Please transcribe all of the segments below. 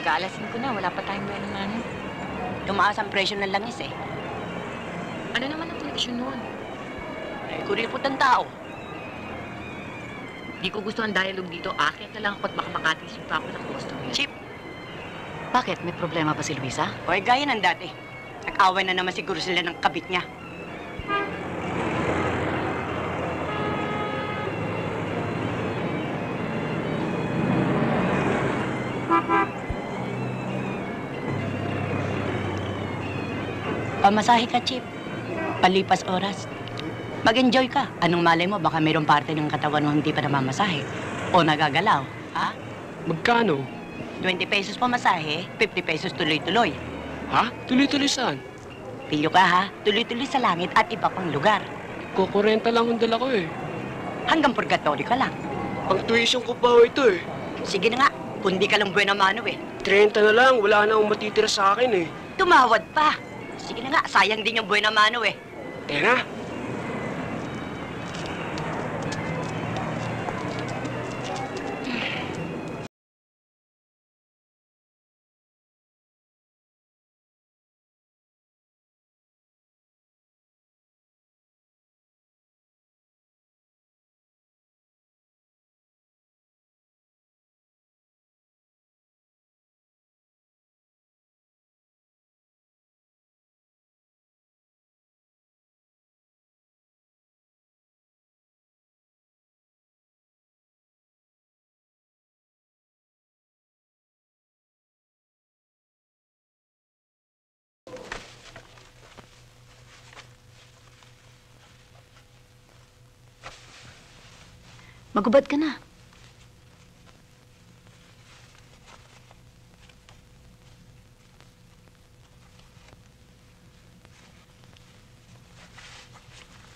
Mag-aalasin ko na, wala pa tayong buwan-manan. Tumaas ang presyo ng langis eh. Ano naman ang connection nun? Kuripot ang tao. Di ko gusto ang dialogue dito. Akyat na lang ako at baka makatisip pa ako ng customer. Chip, Bakit? May problema ba si Luisa? hoy gaya ng dati. Nag-away na naman siguro sila ng kabit niya. Pamasahe ka, Chip. Palipas oras. Mag-enjoy ka. Anong malay mo, baka mayroong parte ng katawan mo hindi pa namamasahe. O nagagalaw, ha? Magkano? 20 pesos pamasahe, 50 pesos tuloy-tuloy. Ha? Tuloy-tuloy saan? Pilyo ka, ha? Tuloy-tuloy sa langit at iba pang lugar. Kukurenta lang ang dala ko eh. Hanggang purgatory ka lang. Pang tuition ko pa ho ito eh. Sige na nga, kundi ka lang buena mano eh. 30 na lang, wala na akong matitira sa akin eh. Tumawad pa. Sige na nga, sayang din yung buena mano eh. Tena, Magubad ka na.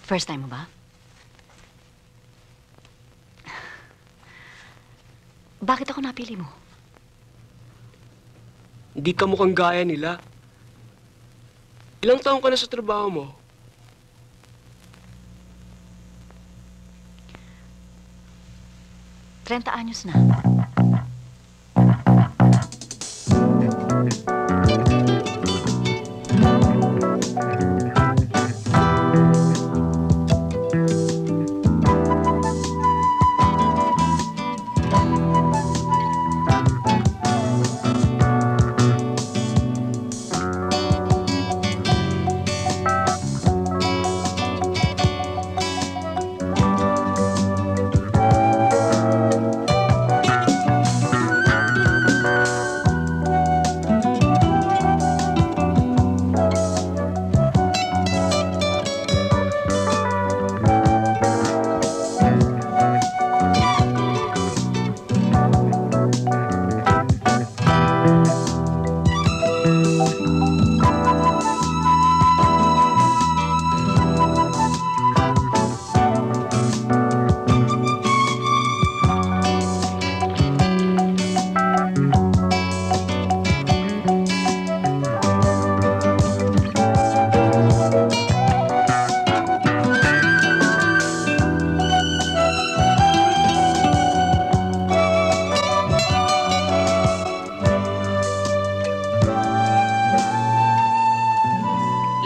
First time mo ba? Bakit ako napili mo? hindi ka mukhang gaya nila. Ilang taon ka na sa trabaho mo? Trenta anyos na.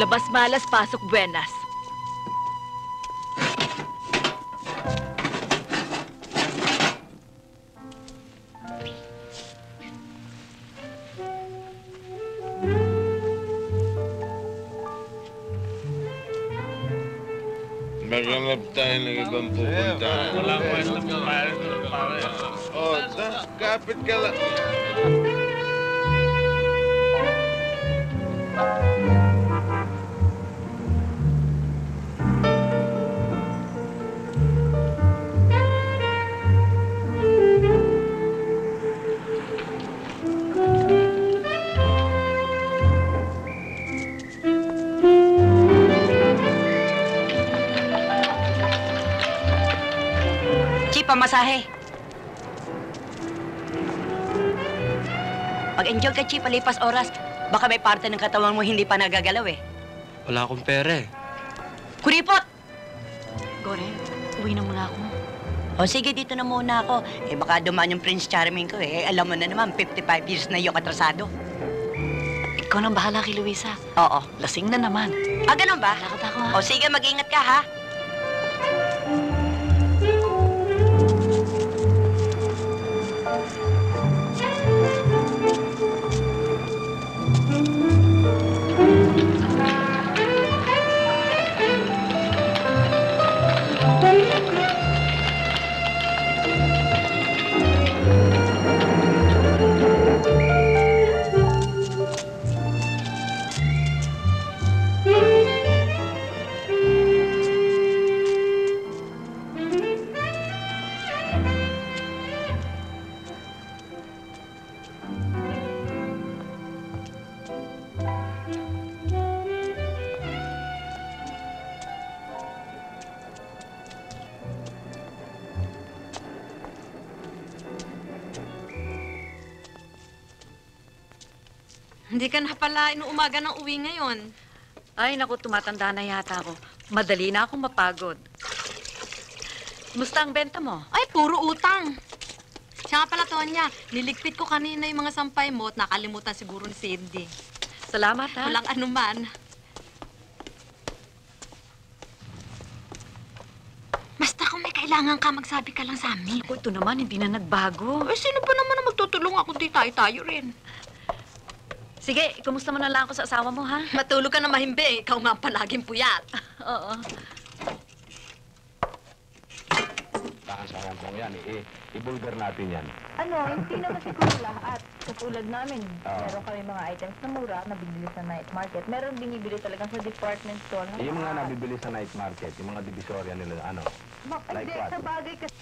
Labas malas, pasok buenas. Maghanap tayo ng ibang pupuntahan. Wala ko ito pare. Oh, kapit ka lang. Pamasahe. Pag-enjoy ka, Chip, palipas oras. Baka may parte ng katawan mo hindi pa nagagalaw eh. Wala akong pera eh. Kuripot! Gore, uwi na muna ako. O sige, dito na muna ako. Eh, baka dumaan yung Prince Charming ko eh. Alam mo na naman, 55 years na yung atrasado. Ikaw nang bahala kay Luisa. Oo. Lasing na naman. Ah, ganun ba? Lakad ako, ha? O sige, mag-ingat ka, ha? Hindi ka na pala inuumaga ng uwi ngayon. Ay, naku, tumatanda na yata ako. Madali na akong mapagod. Kumusta ang benta mo? Ay, puro utang. Siya nga pala, Tonya, niligpit ko kanina yung mga sampay mo at nakalimutan siguro ni Cindy. Salamat, ha? Walang anuman. Basta kung may kailangan ka, magsabi ka lang sa amin. Naku, ito naman, hindi na nagbago. Eh, sino ba naman na magtutulong ako? Di tayo rin. Sige, kumusta mo na lang ako sa asawa mo, ha? Matulog ka na mahimbi. Ikaw nga palaging puyat. Oo. Saan kung yan, i-bulgar natin yan. Ano, hindi naman siguro lahat. Katulad namin, meron kami mga items na mura na binibili sa night market. Meron binibili talaga sa department store. Yung mga nabibili sa night market, yung mga divisorya nila, ano? Like Hindi, what? sa bagay kasi...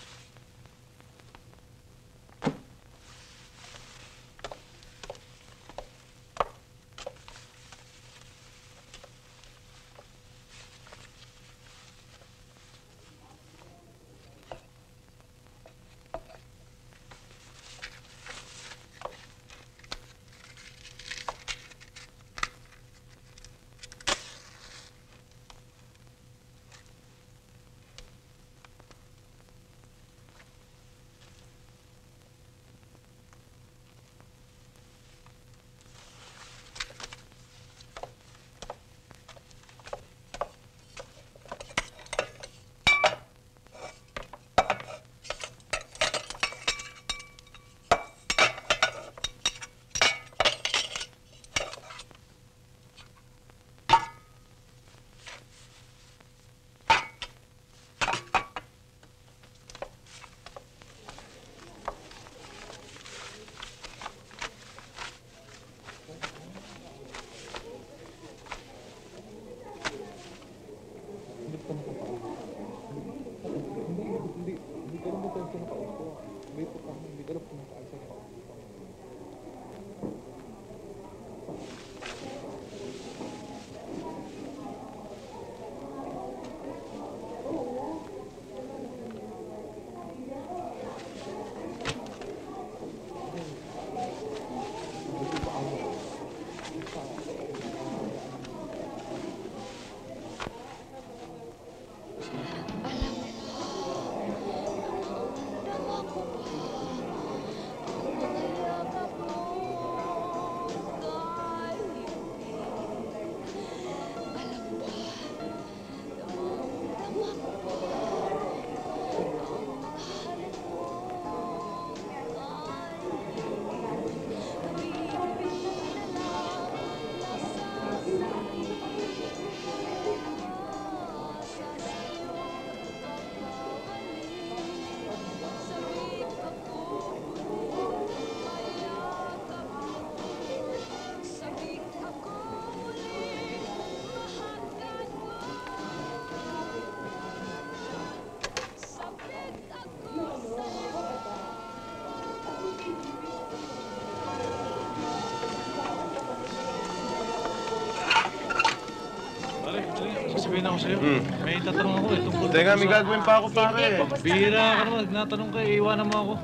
Sabihin ako sa'yo. May tatanong ako eh. Tungkol Teka, may gagawin pa ako, pare. Bihira ka naman. Natanong ka, iiwanan mo ako.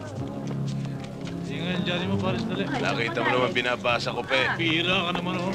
Hindi nga yung Johnny mo, pares dali. Nakita mo naman binabasa ko, pe. Bihira ka naman ako.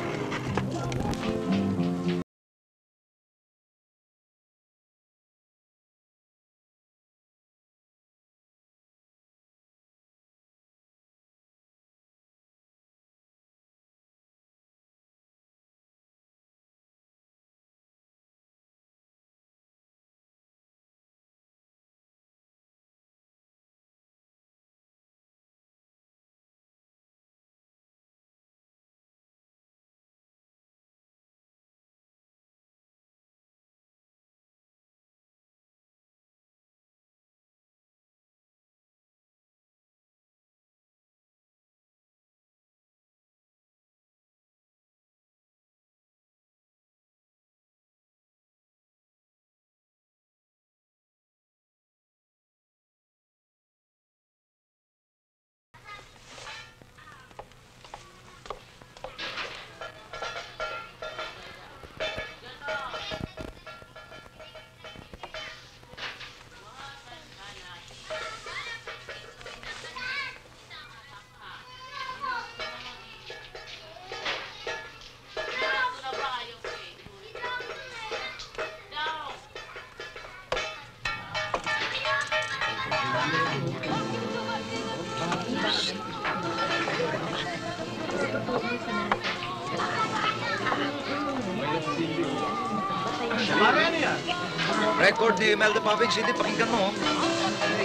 Record ni Imelda Pavig, hindi pakinggan mo.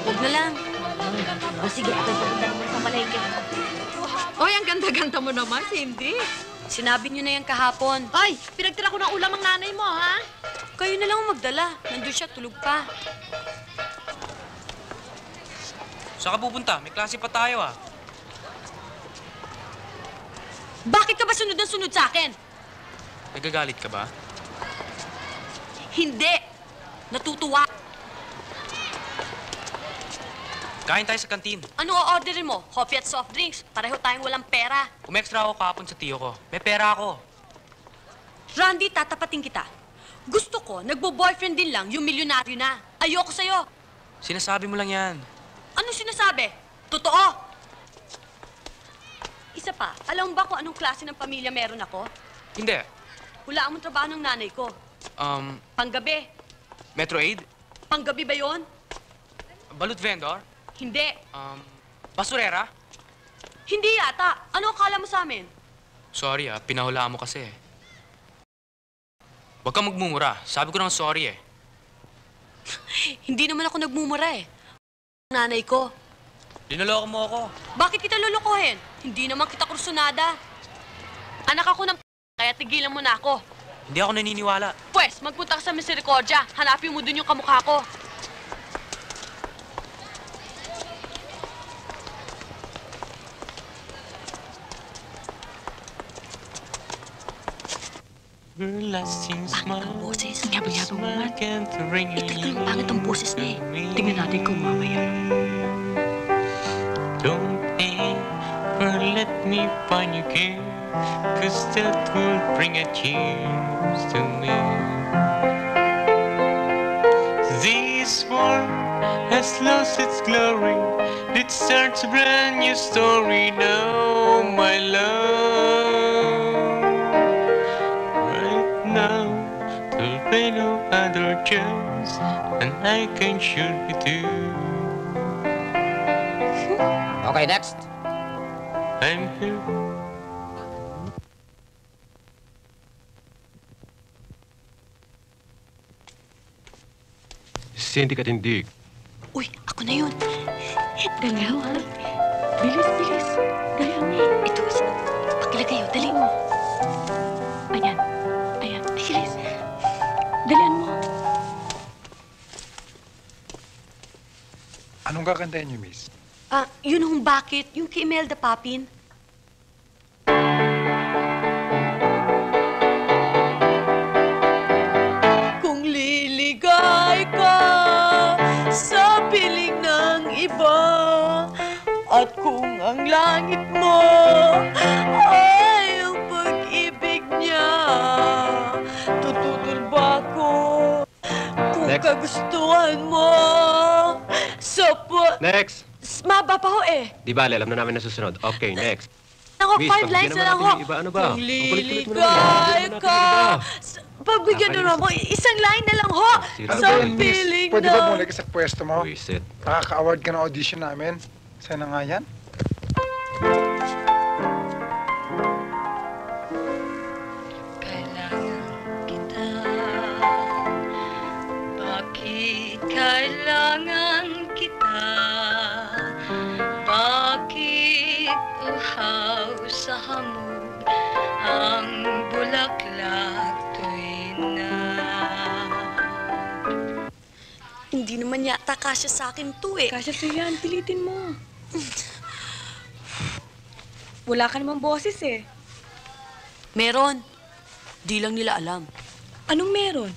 Huwag na lang. O sige, ako pupunta naman sa palengke. Oy, ang ganda-ganda mo naman, Cindy. Sinabi niyo na yan kahapon. Ay, pinagtira ko ng ulam ang nanay mo, ha? Kayo na lang ang magdala. Nandun siya, tulog pa. Saan ka pupunta? May klase pa tayo, ah. Bakit ka ba sunod ng sunod sa akin? Nagagalit ka ba? Hindi. Natutuwa. Kain tayo sa kantin. Ano o-orderin mo? Coffee at soft drinks. Pareho tayong walang pera. Umextra ako kahapon sa tiyo ko. May pera ako. Randy, tatapatin kita. Gusto ko, nagbo-boyfriend din lang yung milyonaryo na. Ayoko sa'yo. Sinasabi mo lang yan. Ano sinasabi? Totoo. Isa pa, alam mo ba kung anong klase ng pamilya meron ako? Hindi. Hulaan mo trabaho ng nanay ko. Panggabi. Metro Aid? Panggabi ba yon? Balut vendor? Hindi. Basurera? Hindi yata. Ano akala mo sa amin? Sorry, pinahulaan mo kasi. Huwag kang magmumura. Sabi ko nang sorry, eh. Hindi naman ako nagmumura, eh. Nanay ko. Linaloko mo ako. Bakit kita lulukohin? Hindi naman kita kursunada. Anak ako ng kaya tigilan mo na ako. Hindi ako naniniwala. Pwes, magpunta ka sa Misericordia. Hanapin mo dun yung kamukha ko. Pangit ang boses. Yabang-yabang mo man. Talagang pangit ang boses niya, eh. Tingnan natin kung mamaya. Don't ever let me find you care, 'cause that will bring a tears to me. This world has lost its glory. It starts a brand new story now, my love. Right now, there'll be no other chance, and I can shoot you too. Okay, next. I'm here. Cindy Katindig. Uy, ako na yun. Dalihan, ha? Bilis, bilis. Dalihan. Ito, pakilagay kayo. Dali mo. Ayan. Ayan. Bilis. Dalihan mo. Anong kakantahin niyo, miss? Yun hong bakit. Yung kay Imelda Papin. Kung liligay ka sa piling ng iba, at kung ang langit mo ay ang pag-ibig niya, tututol ba ko kung Next. kagustuhan mo sa Next! Maba pa ho eh. Di bale, alam na namin na susunod. Okay, next. Ako, Miss, 5 lines pagbigyan na lang naman ho. natin yung iba. Ano ba? Kung Ulit-ulit mo naman. liligay Pagbigyan natin ka. yung iba. Pagbigyan na naman, isang line na lang ho. Sira Ano Sa ba yan, miss? piling Pwede na. ba bumalik ka sa pwesto mo? Wisit. Nakaka-award ka ng audition namin. Sana nga yan. Bakit kailangan kita? Bakit uhaw sa hamog ang bulaklak tuwing na? Hindi naman yata kasya sa akin to eh. Kasya sa'yo yan, pilitin mo. Wala ka namang boses eh. Meron. Di lang nila alam. Anong meron?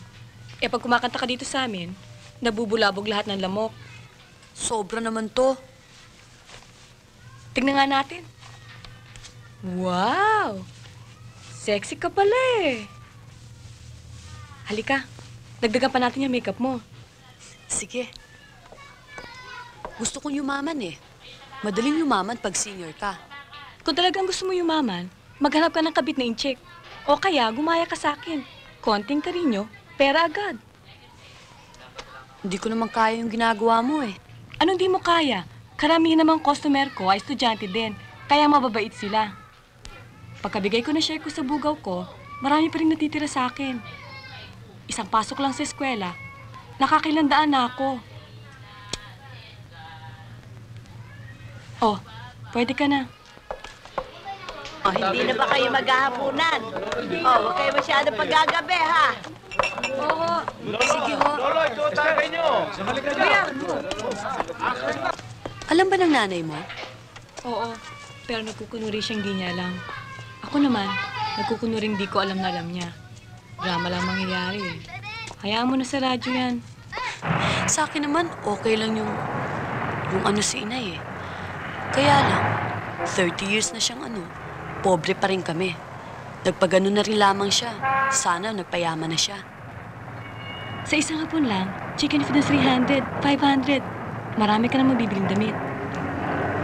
Eh pag kumakanta ka dito sa amin, nabubulabog lahat ng lamok. Sobra naman to. Tingnan nga natin. Wow! Sexy ka pala eh. Halika, dagdagan pa natin yung makeup mo. Sige. Gusto kong yumaman eh. Madaling yumaman pag senior ka. Kung talagang gusto mo yumaman, maghanap ka ng kabit na incheck. O kaya, gumaya ka sa akin. Konting karinyo, pera agad. Hindi ko naman kaya yung ginagawa mo eh. Anong di mo kaya? Karamihan namang customer ko ay estudyante din, kaya mababait sila. Pagkabigay ko na share ko sa bugaw ko, marami pa rin natitira sa akin. Isang pasok lang sa eskwela, nakakilandaan na ako. Oh, pwede ka na. Oh, hindi na ba kayo maghahapunan? Oh, huwag kayo masyadong paggagabi, ha? Oo. Sige ho. Lolo, ito ang tagay nyo! Alam ba ng nanay mo? Oo, pero nagkukunwari siyang di niya alam. Ako naman, nagkukunwaring di ko alam na alam niya. Drama lang mangyayari eh. Hayaan mo na sa radyo yan. Sa akin naman, okay lang yung ano si inay eh. Kaya lang, 30 years na siyang pobre pa rin kami. Nagpagano na rin lamang siya. Sana nagpayaman na siya. Sa isang hapon lang, chicken feed na 300, 500. Marami ka na mabibiling damit.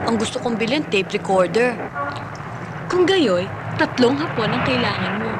Ang gusto kong bilhin, tape recorder. Kung gayoy, 3 hapon ang kailangan mo.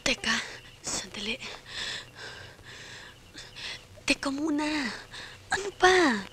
Teka, sandali. Teka muna. Ano ba?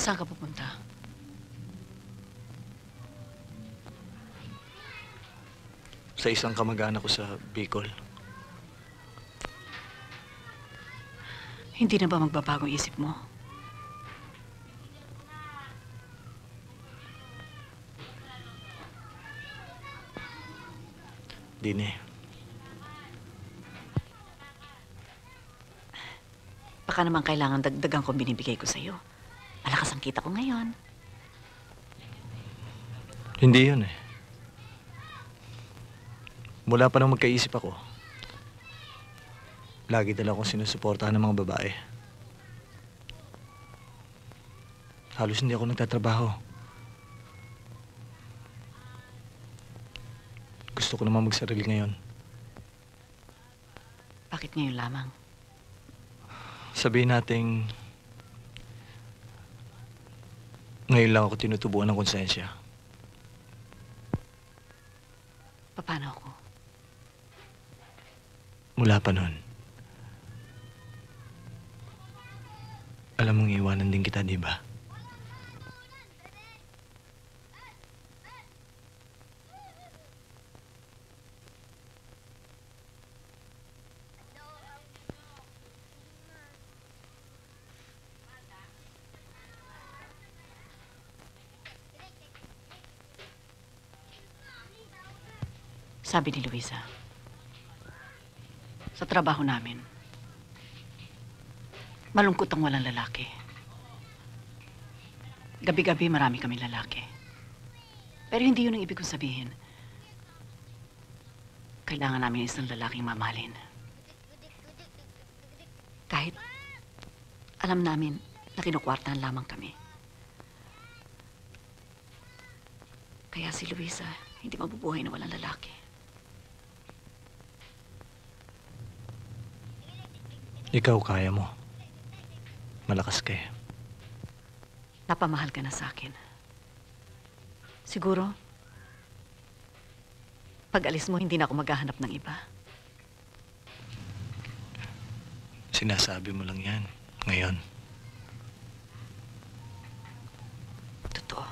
Saan ka pupunta? Sa isang kamag-anak ko sa Bicol. Hindi na ba magbabagong isip mo? Dini. Baka naman kailangan dagdagan ko binibigay ko sa'yo. Malakas ang kita ko ngayon. Hindi yun eh. Mula pa nang magkaisip ako, lagi talaga akong sinusuportahan ng mga babae. Halos hindi ako nagtatrabaho. Gusto ko naman magsarili ngayon. Bakit ngayon lamang? Sabihin nating ngayon lang ako tinutubuan ng konsensya. Paano ako? Mula pa nun, alam mong iwanan din kita, di ba? Sabi ni Luisa, sa trabaho namin, malungkot ang walang lalaki. Gabi-gabi marami kami lalaki. Pero hindi yun ang ibig kong sabihin. Kailangan namin isang lalaking mamahalin. Kahit alam namin na kinukwartahan lamang kami. Kaya si Luisa hindi mabubuhay na walang lalaki. Ikaw kaya mo. Malakas ka eh. Napamahal ka na sa akin. Siguro, pag alis mo, hindi na ako maghahanap ng iba. Sinasabi mo lang yan. Ngayon. Totoo.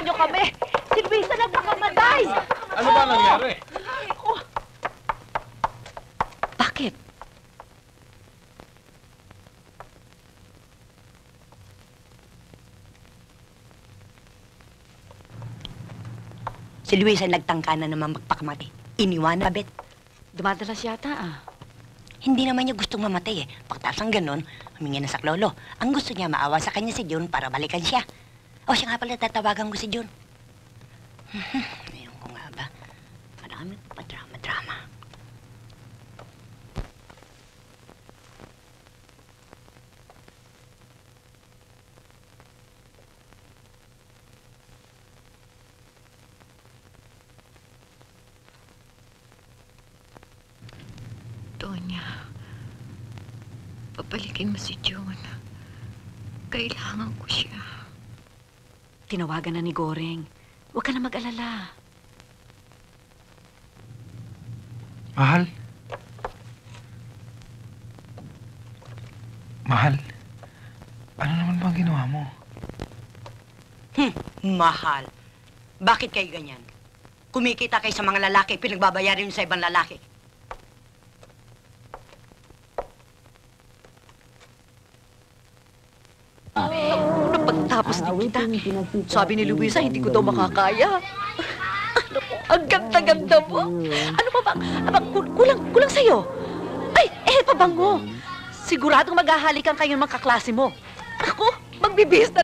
niyo kami! Si Luisa nagpakamatay! Ano ba nangyari? Bakit? Si Luisa nagtangka na naman magpakamatay. Iniwan na, Bet. Dumadalas yata, ah. Hindi naman niya gustong mamatay eh. Pagkatapos ng ganun, humingi na sa lolo. Ang gusto niya, maawa sa kanya si June para balikan siya. O siya nga pala, tatawagan ko si June. Ngayon ko nga ba? Marami pa drama-drama. Tonya, papalikin mo si June. Kailangan ko siya. Tinawagan na ni Goreng. Huwag ka na mag-alala. Mahal? Mahal? Ano naman bang ginawa mo? Mahal. Bakit kayo ganyan? Kumikita kayo sa mga lalaki, pinagbabayarin yun sa ibang lalaki. Pagtapos din kita, sabi ni Luisa, hindi ko daw makakaya. Ano po, ang ganda-ganda mo. Ano pa bang, kulang sa'yo? Ay, pabango. Siguradong maghahalikan kayo ng mga kaklase mo. Ako, magbibihis na.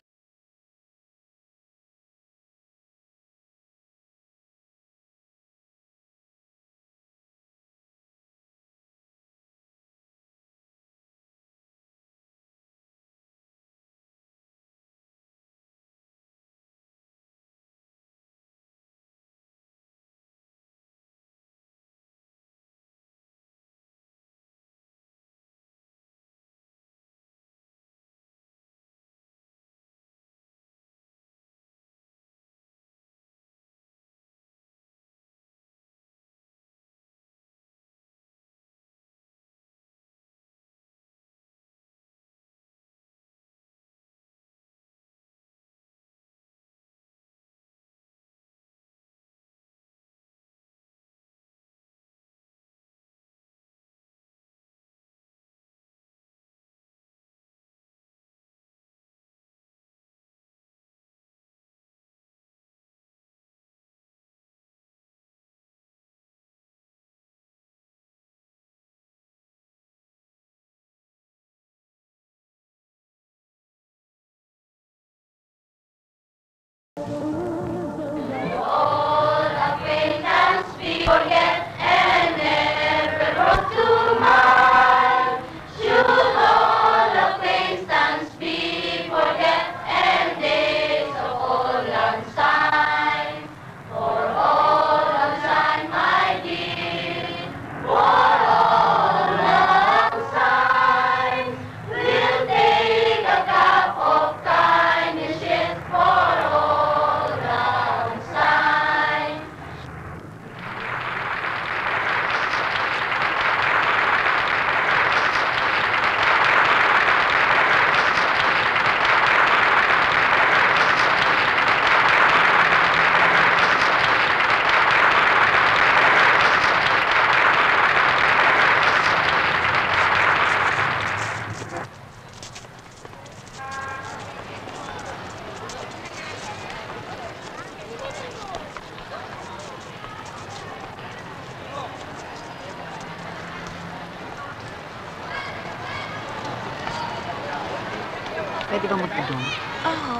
Pwede ba magtanong? Oo.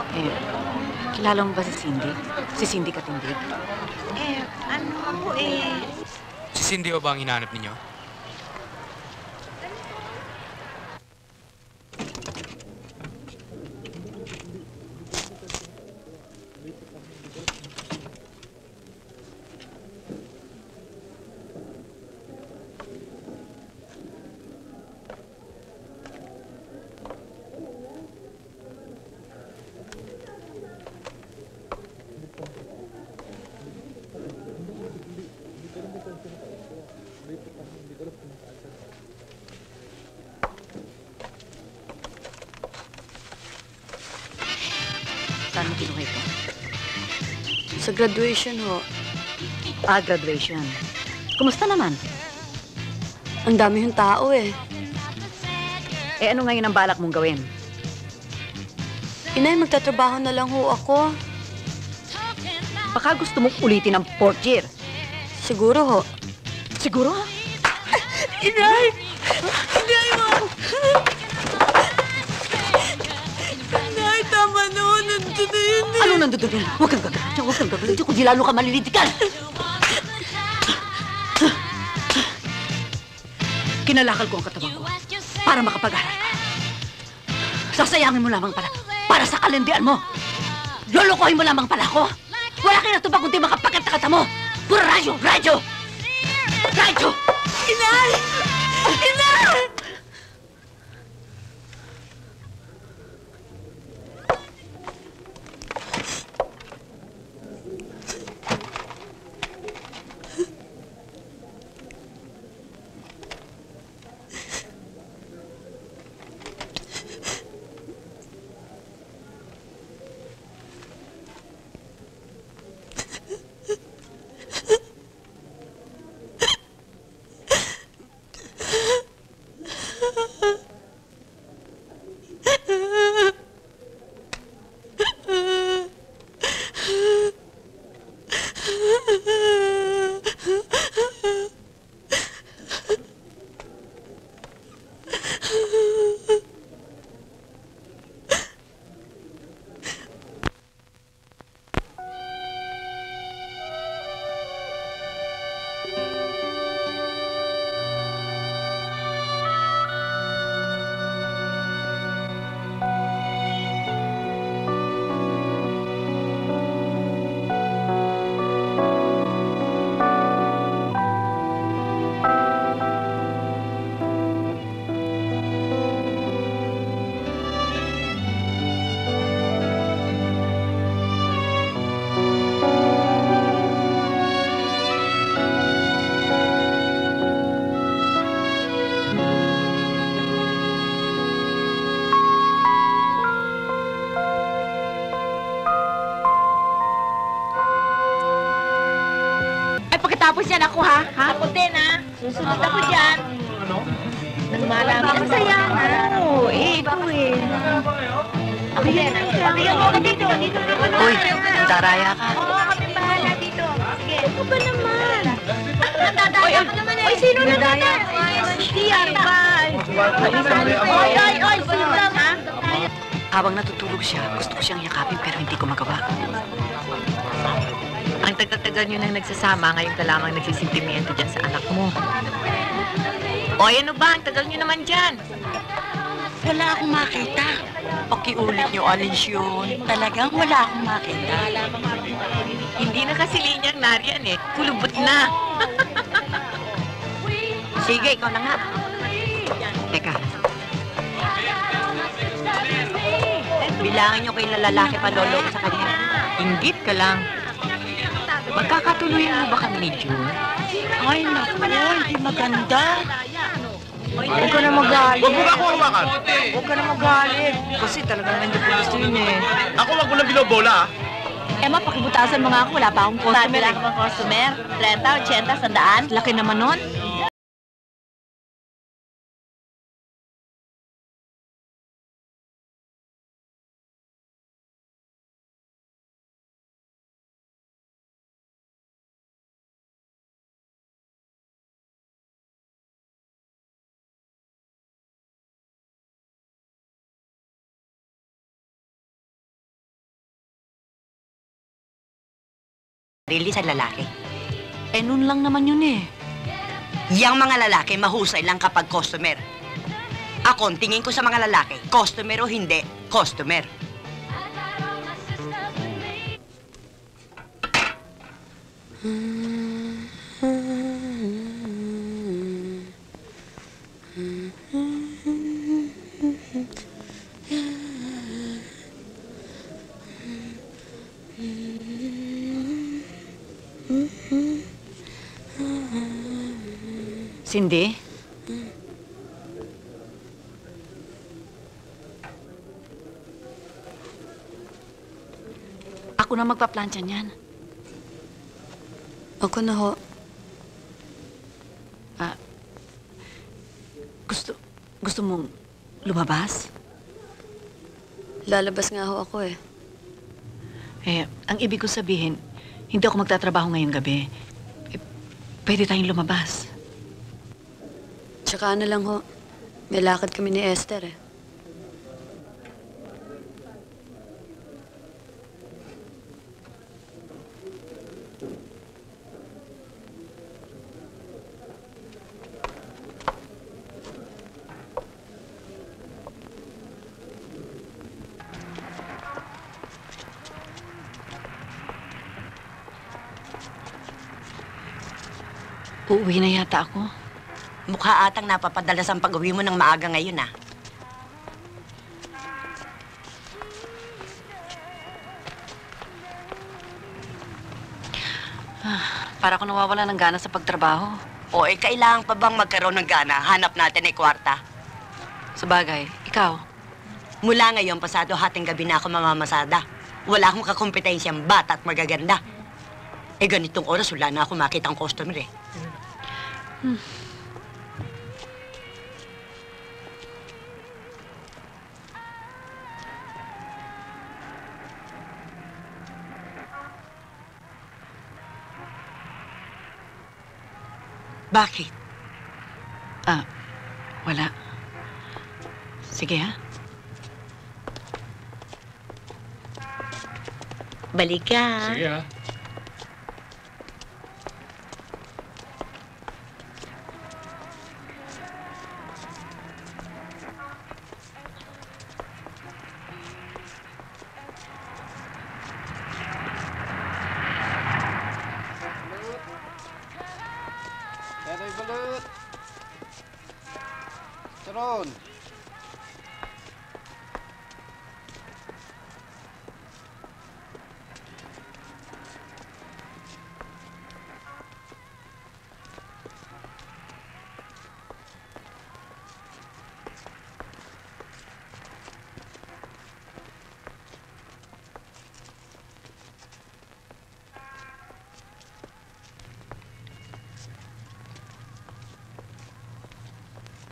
Kilala mo ba si Cindy? Si Cindy Katindig? Si Cindy o ba ang hinahanap ninyo? Saan mo kinuha ito? Sa graduation ho. Graduation. Kumusta naman? Ang dami yung tao eh. Ano ngayon ang balak mong gawin? Inay, magtatrabaho na lang ho ako. Baka gusto mong ulitin ang 4th year. Siguro ho. Siguro? Inay! Inay mo! Inay, tama na ho. Nandun na yun eh. Ano nandun doon? Huwag kang gagawin. Huwag kang gagawin. Kundi lalo ka malilitikan. Kinalakal ko ang katawan ko para makapag-aral ka. Sasayangin mo lamang pala para sa kalendian mo. Lolokohin mo lamang pala ako. Wala kayo natubag kundi makapagat na kata mo. Puro radyo! Radyo! Radyo! Inay! Inay! Tapos yan ako, ha? Ako din, ha? Susunod ako dyan. Ano? Nang malaman. Ang saya, ha? Oo, ito eh. Ako din, ha? Bigyan mo ako dito. Dito naman. Uy, daraya ka. Oo, kami bahala dito. Sige. Ano ba naman? Dadaya ka naman eh. Oy, sino na daya? Siya, bye. Oy, sino lang, ha? Habang natutulog siya, gusto ko siyang yakapin pero hindi ko magawa. Ang tagal-tagal nyo nang nagsasama, ngayon ka lamang nagsisintimiento dyan sa anak mo. O, ano ba? Ang tagal nyo naman dyan. Wala akong makita. Pakiulit niyo, Alice yun. Talagang wala akong makita. Hindi na kasi linyang nariyan eh. Kulubot na. Sige, ikaw na nga. Teka. Bilangin niyo kay lalaki pa lolo ko sa kanya. Inggit ka lang. Magkakatuluyan mo ba kami ni June? Ay, naku, hindi maganda. Huwag ka na magalit. Huwag mo ba ako hawakan? Huwag ka na magalit. Kasi talagang hindi ko gusto yun eh. Ako wag mo lang binobola, ha? Emma, pakibutasan mo nga ako. Wala pa akong customer. Wala ka bang customer? 30, 80, 100? Laki naman nun. Sarili sa lalaki. Nun lang naman yun eh. Yang mga lalaki, mahusay lang kapag customer. Ako, ang tingin ko sa mga lalaki, customer o hindi, customer. Cindy? Ako na magpaplantya niyan. Ako na ho. Gusto mong lumabas? Lalabas nga ho ako eh. Ang ibig ko sabihin, hindi ako magtatrabaho ngayong gabi. Pwede tayong lumabas. Tsaka ano lang ho, may lakad kami ni Esther eh. Uuwi na yata ako. Mukha atang napapadalas ang pag-uwi mo ng maaga ngayon, ah. Para ako nawawala ng gana sa pagtrabaho. O, kailangan pa bang magkaroon ng gana? Hanap natin ay kwarta. Sabagay, ikaw? Mula ngayon, pasado hating gabi na ako mamamasada. Wala akong kakompetensyang bata at magaganda. Ganitong oras, wala na ako makita ang customer eh. Bakit? Wala. Sige, ha? Balik ka. Sige, ha? Teroy balut. Turun.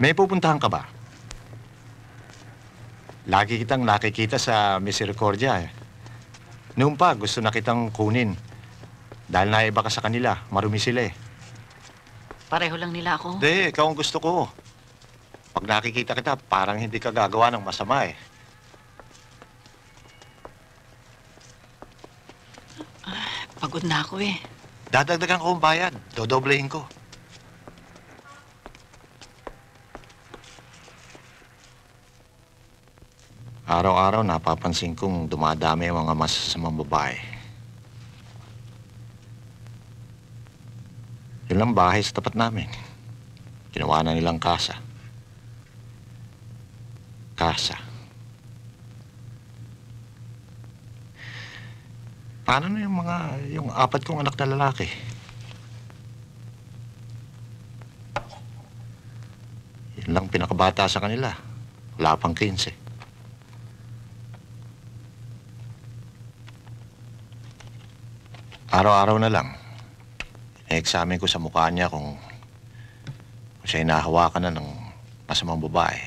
May pupuntahan ka ba? Lagi kitang nakikita sa Misericordia eh. Noon pa, gusto na kitang kunin. Dahil naiba ka sa kanila, marumi sila eh. Pareho lang nila ako. Hindi, ikaw ang gusto ko. Pag nakikita kita, parang hindi ka gagawa ng masama eh. Pagod na ako eh. Dadagdagan ko ang bayad. Dodoblehin ko. Araw-araw napapansin kong dumadami ang mga masasamang babae. Yun lang bahay sa tapat namin. Ginawa na nilang kasa. Kasa. Paano na yung apat kong anak na lalaki? Yun lang pinakabata sa kanila. Wala pang 15. Araw-araw na lang, i-examine ko sa mukha niya kung siya'y nahawakan na ng masamang babae.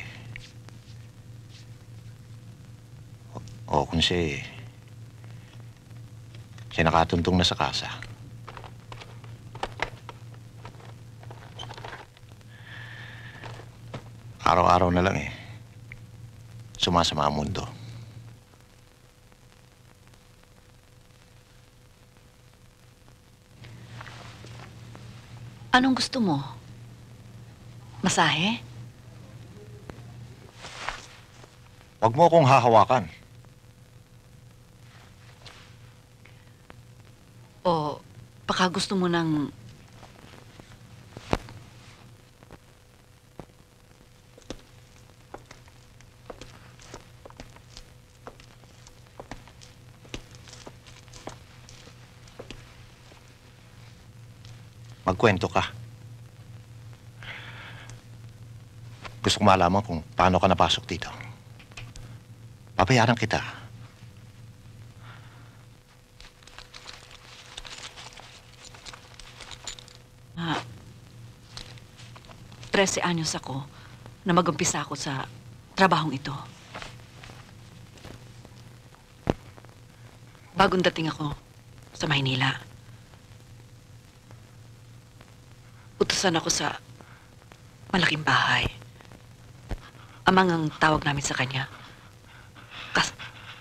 O kung siya nakatuntong na sa kasa. Araw-araw na lang sumasama ang mundo. Anong gusto mo? Masahe? Huwag mo akong hahawakan. O baka gusto mo ng... Magkwento ka. Gusto kong malaman kung paano ka napasok dito. Papayaran kita. 13 anyos ako na mag-umpisa ako sa trabahong ito. Bagong dating ako sa Maynila. Utusan ako sa malaking bahay. Amang ang tawag namin sa kanya.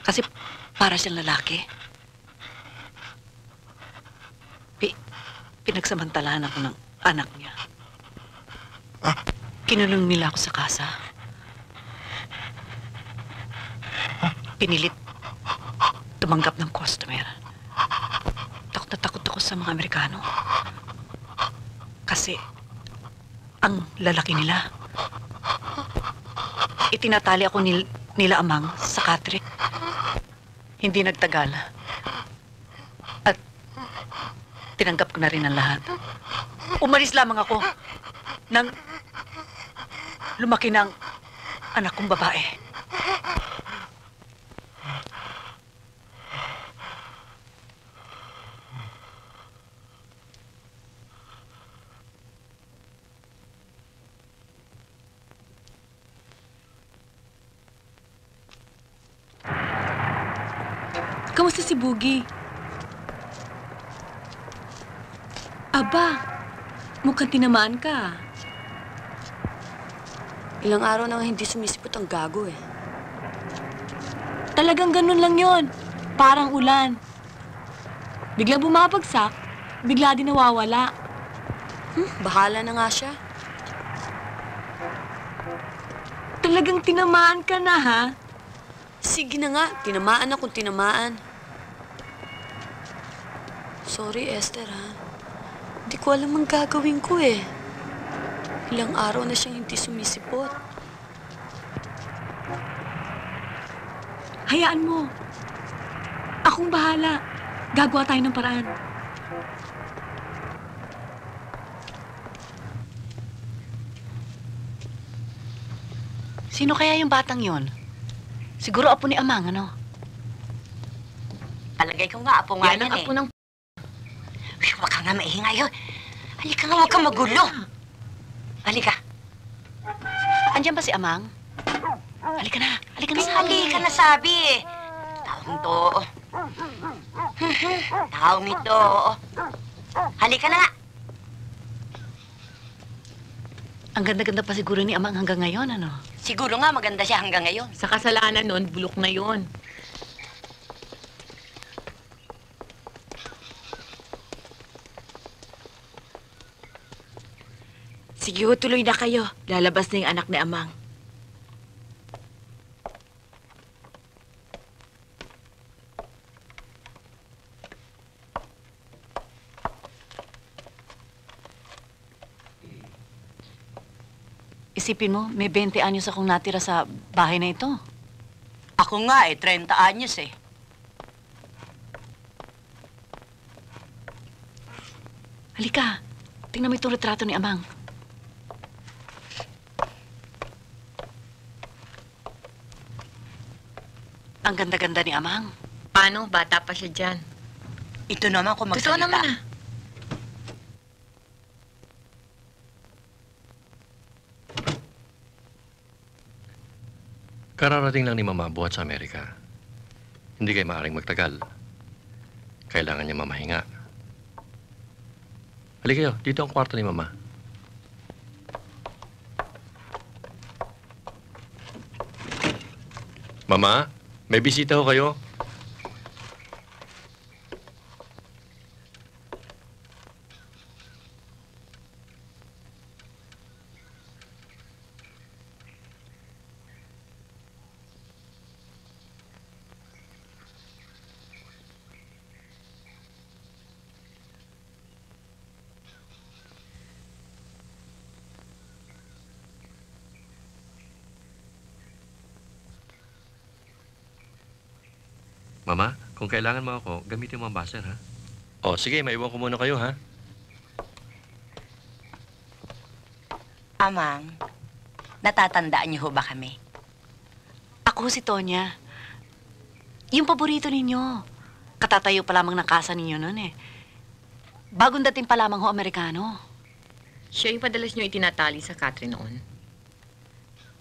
Kasi para siyang lalaki. Pinagsamantalahan ako ng anak niya. Kinulong nila ako sa kasa. Pinilit tumanggap ng customer. Takot na takot ako sa mga Amerikano. Kasi ang lalaki nila. Itinatali ako nila amang sa katre. Hindi nagtagal. At tinanggap ko na rin ang lahat. Umalis lamang ako nang lumaki ng anak kong babae. Kamusta si Boogie? Aba, mukhang tinamaan ka. Ilang araw na nga hindi sumisipot ang gago eh. Talagang ganun lang yon. Parang ulan. Biglang bumabagsak, bigla din nawawala. Bahala na nga siya. Talagang tinamaan ka na, ha? Sige na nga, tinamaan akong tinamaan. Sorry, Esther, ha? Hindi ko alam ang gagawin ko eh. Ilang araw na siyang hindi sumisipot. Hayaan mo. Akong bahala. Gagawa tayo ng paraan. Sino kaya yung batang yon? Siguro apo ni Amang, ano? Palagay ko nga, apo nga yan Yan ang apo ng... Uy, huwag ka nga maingay. Halika nga, huwag ka magulo. Halika. Andiyan ba si Amang? Halika na. Halika na. Halika na, sabi eh. Taong to. Taong ito. Halika na nga. Ang ganda-ganda pa siguro ni Amang hanggang ngayon, ano? Siguro nga maganda siya hanggang ngayon. Sa kasalanan nun, bulok na yon. Sige, tuloy na kayo. Lalabas na yung anak ni Amang. Isipin mo, may 20 anyos akong natira sa bahay na ito. Ako nga 30 anyos eh. Halika, tingnan mo itong retrato ni Amang. Ang ganda-ganda ni Amang. Paano? Bata pa siya dyan. Ito naman kung magsalita. Totoo naman ah. Kararating lang ni Mama buhat sa Amerika. Hindi kayo maaaring magtagal. Kailangan niya mamahinga. Halika kayo, dito ang kwarto ni Mama. Mama, may bisita ho kayo. Mama, kung kailangan mo ako, gamitin mo ang buzzer, ha? O, sige, maiwan ko muna kayo, ha? Amang, natatandaan niyo ho ba kami? Ako si Tonya. Yung paborito ninyo. Katatayo pa lamang ng kasa ninyo noon eh. Bagong dating pa lamang ho Amerikano. Siya yung padalas niyo itinatali sa Catherine noon.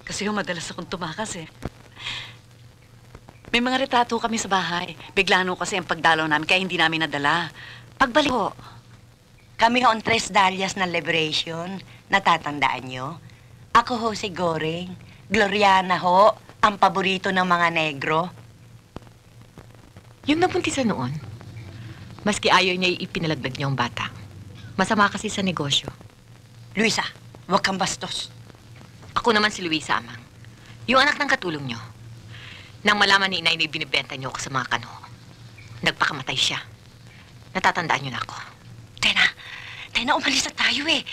Kasi yung madalas akong tumakas eh. May mga retrato kami sa bahay. Bigla no kasi ang pagdalaw namin kaya hindi namin nadala. Pagbalik ko, Kami ho ang Tres Dalias na Liberation. Natatandaan nyo? Ako ho si Goring. Gloriana ho, ang paborito ng mga negro. Yung nabuntisan noon, maski ayaw niya ipinalagdag niya ang bata. Masama kasi sa negosyo. Luisa, huwag kang bastos. Ako naman si Luisa, Amang. Yung anak ng katulong niyo. Nang malaman ni inay na binibenta niyo ako sa mga kano, nagpakamatay siya. Natatandaan niyo na ako. Tena, umalis na tayo eh.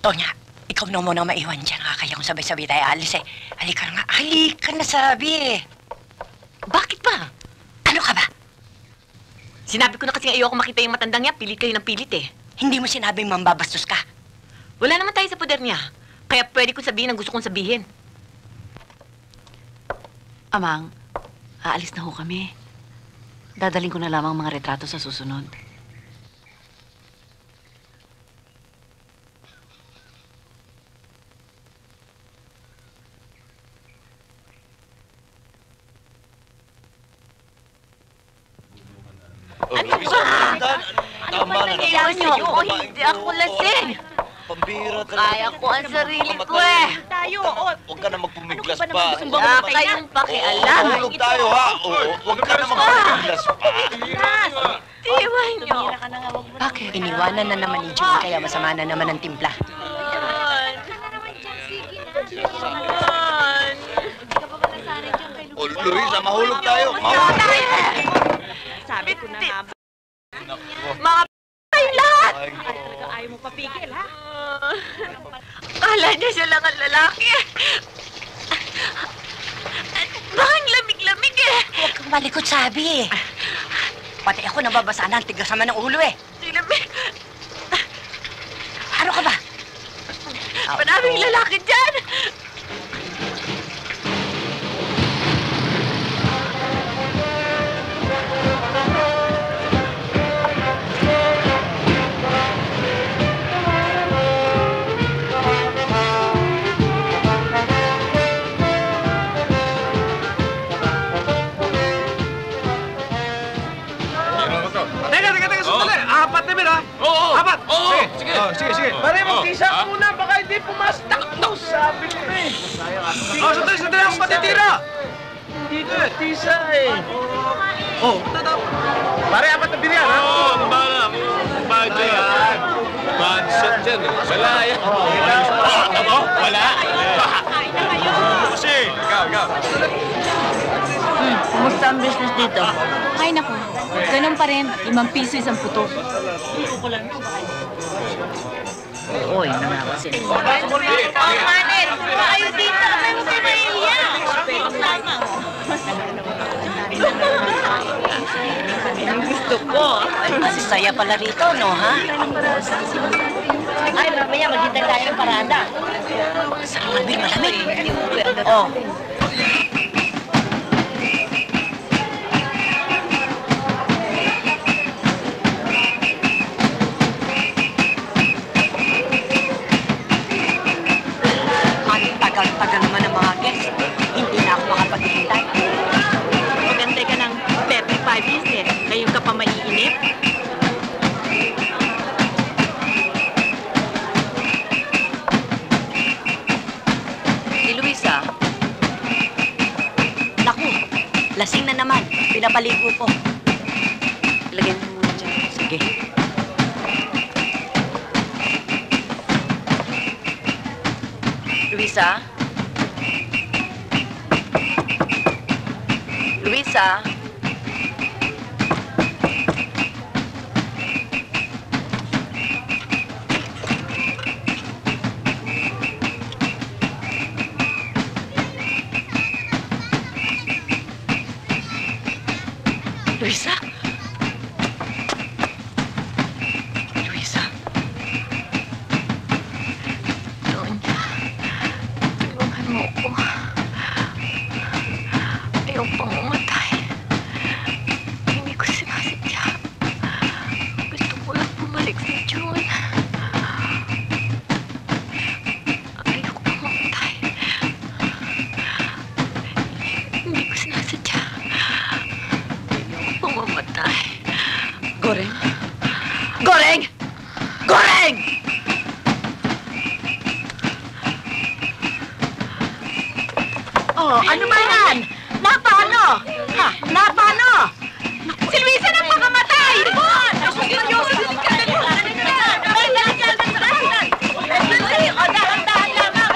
Tonya, ikaw na muna maiwan dyan. Kaya kung sabay-sabay tayo alis eh. Halika na nga. Halika na sabi eh. Bakit ba? Ano ka ba? Sinabi ko na kasi ayoko makita yung matandang niya. Pilit kayo ng pilit eh. Hindi mo sinabing mambabastos ka. Wala naman tayo sa poder niya. Kaya pwede ko sabihin ang gusto kong sabihin. Amang, aalis na ho kami. Dadaling ko na lamang mga retrato sa susunod. Ano ba? Tama na. Nangyayari niyo ako? Hindi ako lasing. Pambira ka Kaya ko ang sarili ko eh. Huwag ka na magpumiglas pa. Wala kayong pakialam. Mahulog tayo ha. Huwag ka na magpumiglas pa. Iwan niyo. Bakit? Iniwanan na naman ni June, kaya masama na naman ang timpla. Luisa, mahulog tayo. Mahulog tayo. Sabi ko na nga ba? Mga p***ay lahat! Ayaw mo papigil, ha? Kala niya siya lang ang lalaki. Bakang lamig-lamig eh. Huwag kang malikot sabi eh. Pati ako nababasa na ang tigas naman ng ulo eh. Lamig. Ano ka ba? Maraming lalaki dyan. Teka, sandali. Apat na ha? Oo. Apat. Oo. Sige. Sige. Pare, magtisa muna. Baka hindi pumastak. Sabi ko na eh. Sandali ako patitira. Dito eh. Tisa eh. Pare, apat na bilyan ha? Oo, mabala. Bakit yan? Budget dyan eh. Wala yan. Wala? Kasi. Ikaw. Kumusta ang business dito? Ay, naku. Ganun pa rin. 5 piso isang puto. Oy, nangawa sila. Manel, kayo dito. May mahiya. Ang gusto ko. Ay, masisaya pala rito, no, ha? Ay, mamaya maghintay tayo ng parada. Sarang malamig. Oh. Tagal naman ng mga guests. Hindi na ako makapaghintay. Magantay ka ng 35 years eh. Ngayon ka pa maiinip. Si Luisa. Naku, lasing na naman. Pinapaligo ko. Ilagay mo muna dyan. Sige. Luisa? Luisa? Luisa? Luisa? Donya, tulungan mo ko. Ayaw pang umatay. ano ba yan? Napano? Ha? Napano? Si Luisa na pakamatay! Naku, Diyos! Dahan-dahan lamang!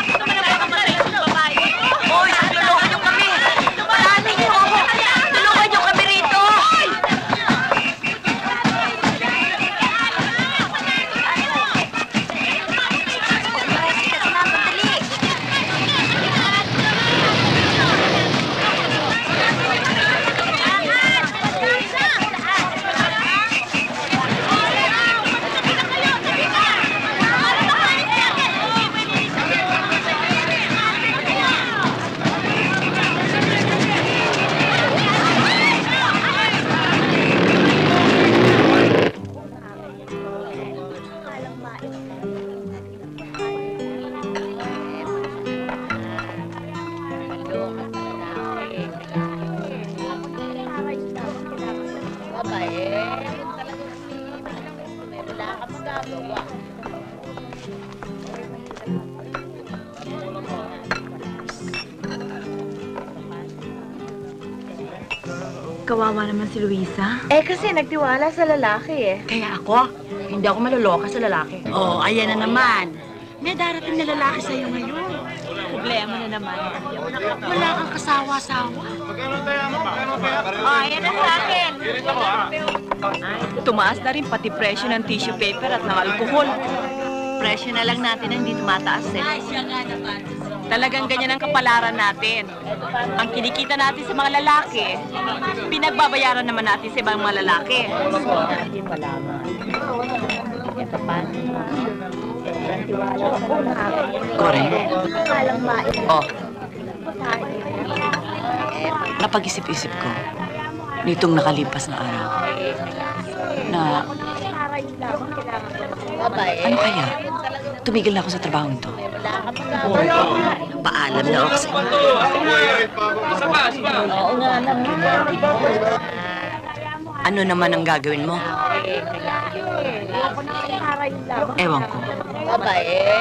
Ano ba na pakamatay ng babae? Hoy, tulungan niyo kami! Palanin niyo ako! Tulungan niyo kami rito! Kawawa naman si Luisa. Eh, kasi nagtiwala sa lalaki eh. Kaya ako, hindi ako maloloka sa lalaki. Oh, ayan na naman. May darating na lalaki sa'yo ngayon. Problema na naman. Wala kang kasawa-sawa. Oh, ayan na sa akin. Tumaas na rin pati presyo ng tissue paper at ng alkohol. Presyo na lang natin ang hindi tumataas eh. Talagang ganyan ang kapalaran natin. Ang kinikita natin sa mga lalaki, pinagbabayaran naman natin sa ibang mga lalaki. Correct. Oh. Napag-isip-isip ko nitong nakalipas na araw na ano kaya? Tumigil na ako sa trabaho ito. Paalam na ako sa... Oo nga naman. Ano naman ang gagawin mo? Ewan ko.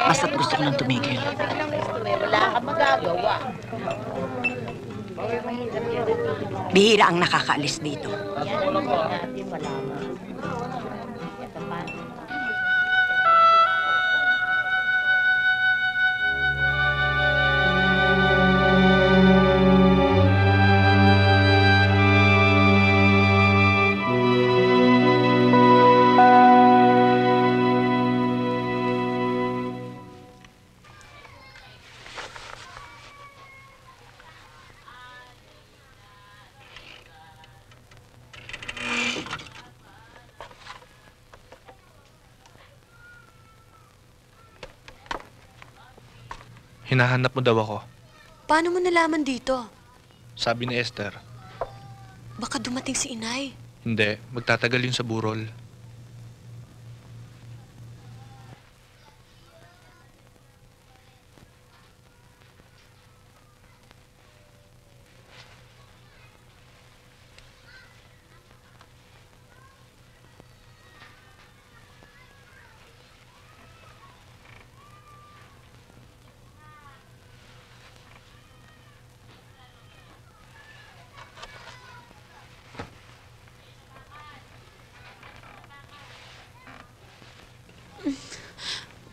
Basta't gusto ko nang tumigil. Wala kang magagawa. Bihira ang nakakaalis dito. Hinahanap mo daw ako. Paano mo nalaman dito? Sabi ni Esther. Baka dumating si inay. Hindi, magtatagal yun sa burol.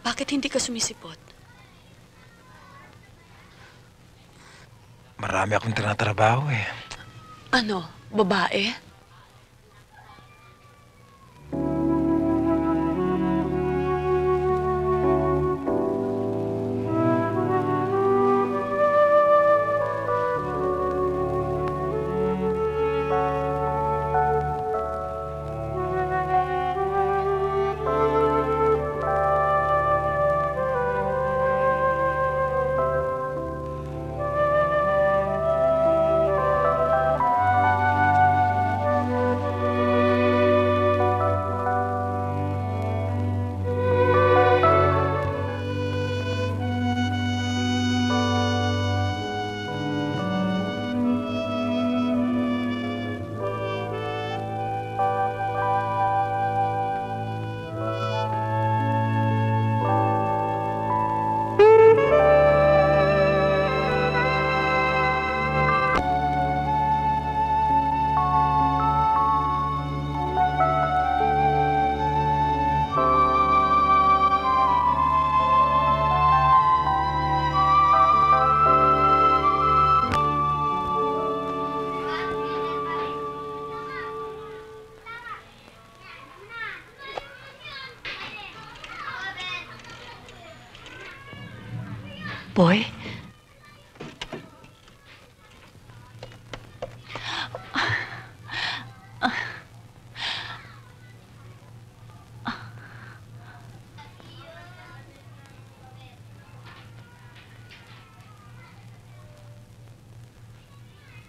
Bakit hindi ka sumisipot? Marami akong tinatrabaho eh. Ano? Babae? Boy?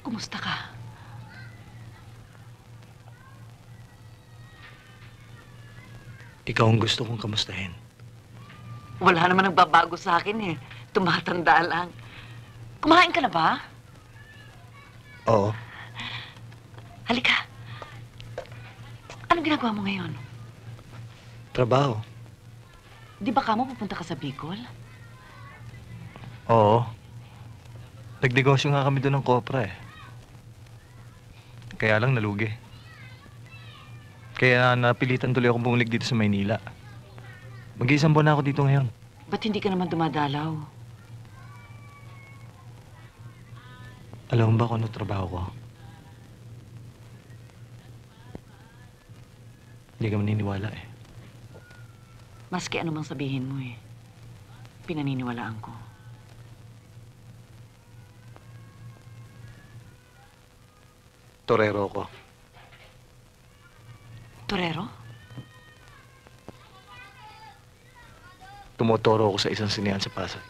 Kumusta ka? Ikaw ang gusto kong kamustahin. Wala naman nagbabago sa akin eh. Tumatanda lang. Kumain ka na ba? Oo. Halika. Anong ginagawa mo ngayon? Trabaho. Di ba kamo pupunta ka sa Bicol? Oo. Nagnegosyo nga kami doon ng kopra eh. Kaya lang nalugi. Kaya napilitan tuloy akong bumalik dito sa Maynila. Mag-iisang buwan na ako dito ngayon. Ba't hindi ka naman dumadalaw? Alam mo ba kung ano trabaho ko? Hindi ka maniniwala eh. Maski ano mang sabihin mo eh. Pinaniniwalaan ko. Torero ko. Torero? Tumutoro ako sa isang sinihan sa Pasay.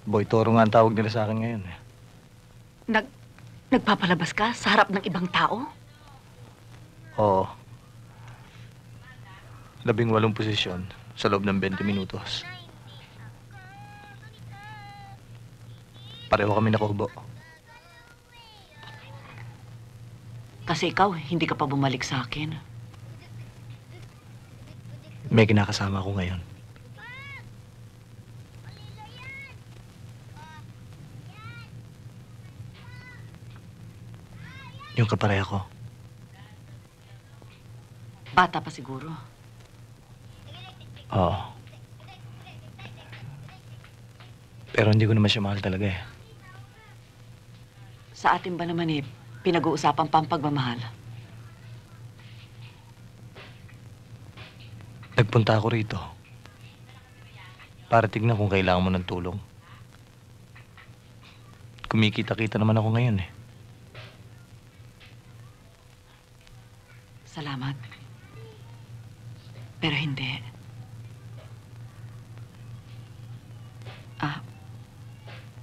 Boy Toro nga ang tawag nila sa akin ngayon eh. Nagpapalabas ka sa harap ng ibang tao? Oo. 18 posisyon sa loob ng 20 minutos. Pareho kami nakubo. Kasi ikaw, hindi ka pa bumalik sa akin. May kinakasama ko ngayon. Yung kapareha ko. Bata pa siguro. Oo. Pero hindi ko naman siya mahal talaga eh. Sa atin ba naman eh, pinag-uusapan pa ang pagmamahal? Nagpunta ako rito para tignan kung kailangan mo ng tulong. Kumikita-kita naman ako ngayon eh. Salamat. Pero hindi.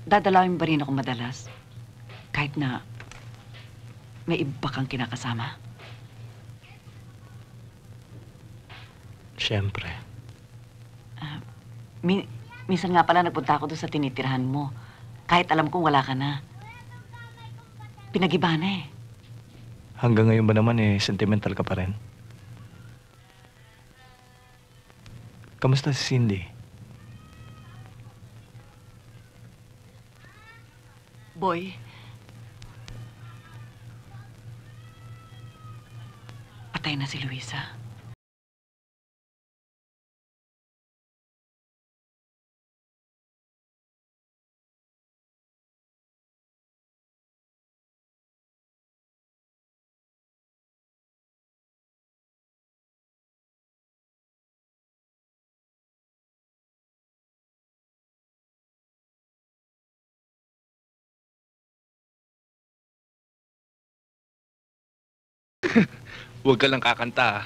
Dadalawin ba rin ako madalas? Kahit na may iba kang kinakasama? Siyempre. Minsan nga pala nagpunta ako doon sa tinitirahan mo. Kahit alam kong wala ka na. Pinag-iba na eh. Hanggang ngayon ba naman eh, sentimental ka pa rin? Kamusta si Cindy? Boy, patay na si Luisa. Huwag ka lang kakanta ah.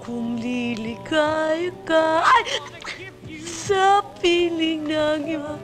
Kung liligaya ka sa piling ng iba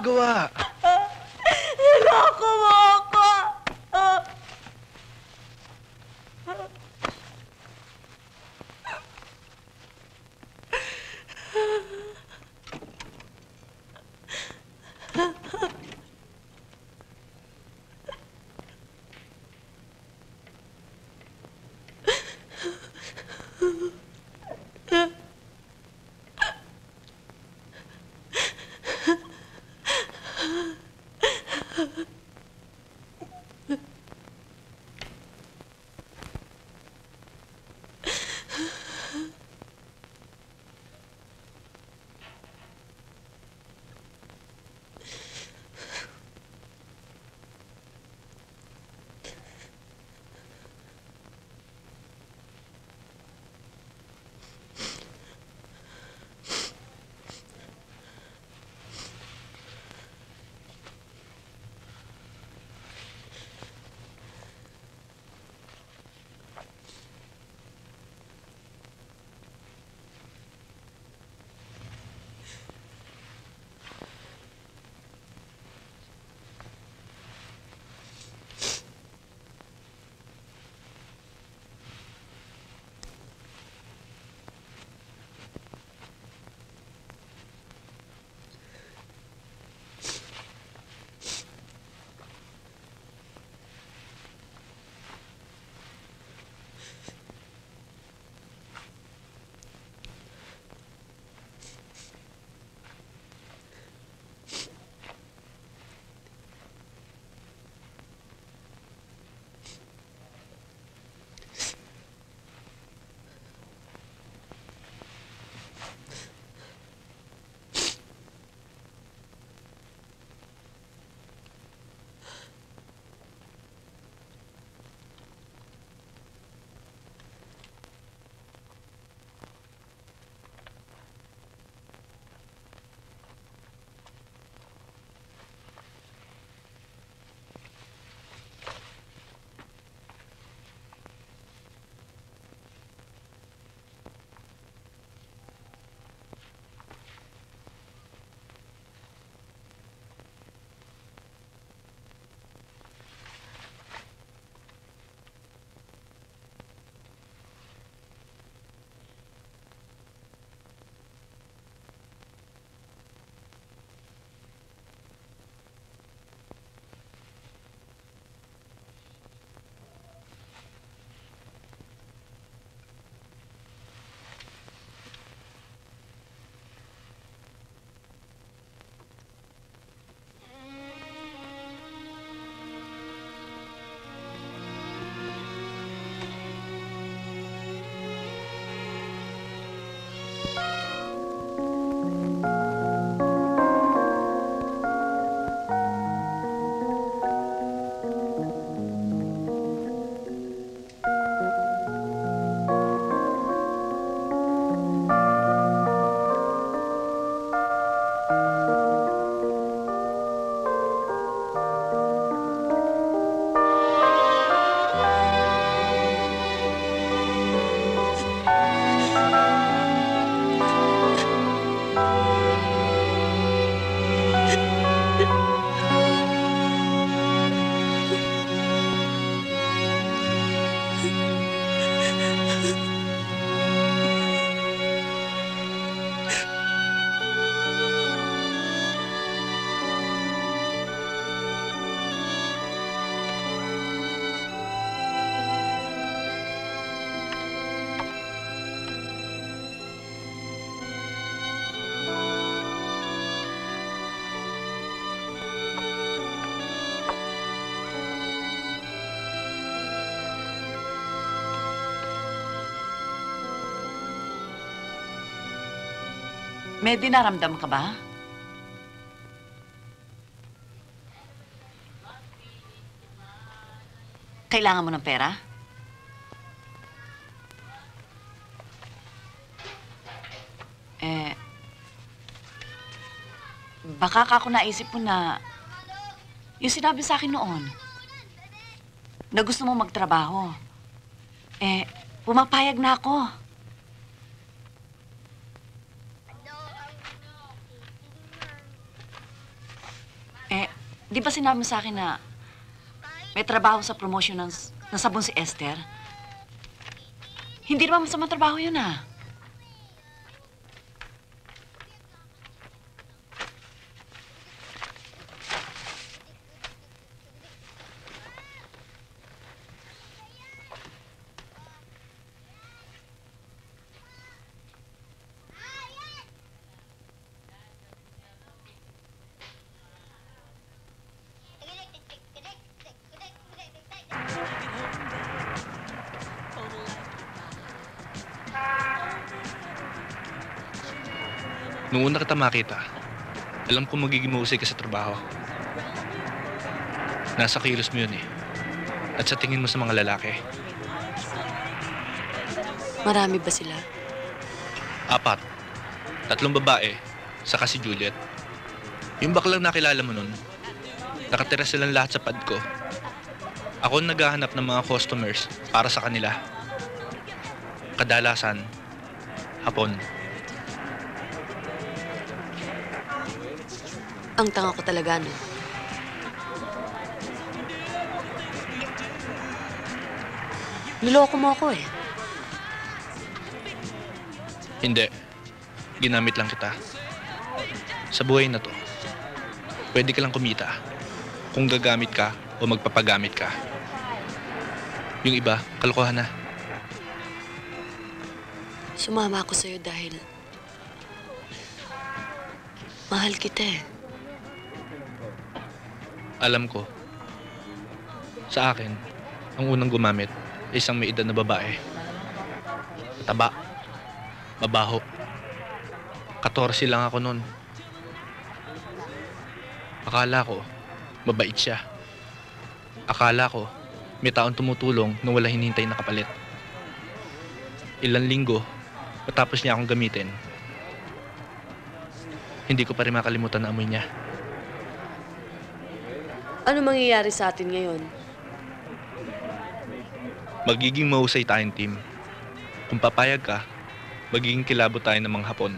gumagawa? Niloko mo ako! May dinaramdam ka ba? Kailangan mo ng pera? Baka ako naisip mo na yung sinabi sa akin noon na gusto mo magtrabaho. Pumapayag na ako. Di ba sinabi mo sa akin na may trabaho sa promotion ng sabon si Esther? Hindi naman masamang trabaho yun, ah. Noong una kita makita, alam ko magiging mahusay ka sa trabaho. Nasa kilos mo yun eh. At sa tingin mo sa mga lalaki. Marami ba sila? 4. 3 babae, saka si Juliet. Yung baklang nakilala mo nun, nakatira silang lahat sa pad ko. Ako ang naghahanap ng mga customers para sa kanila. Kadalasan, hapon. Ang tanga ko talaga, no? Niloko mo ako eh. Hindi. Ginamit lang kita. Sa buhay na to, pwede ka lang kumita kung gagamit ka o magpapagamit ka. Yung iba, kalokohan na. Sumama ako sa'yo dahil mahal kita eh. Alam ko, sa akin, ang unang gumamit ay isang may edad na babae. Taba, mabaho. 14 lang ako nun. Akala ko, mabait siya. Akala ko, may taong tumutulong na wala hinihintay na kapalit. Ilang linggo, matapos niya akong gamitin, hindi ko pa rin makalimutan na amoy niya. Ano mangyayari sa atin ngayon? Magiging mahusay tayong team. Kung papayag ka, magiging kilabo tayo ng mga Hapon.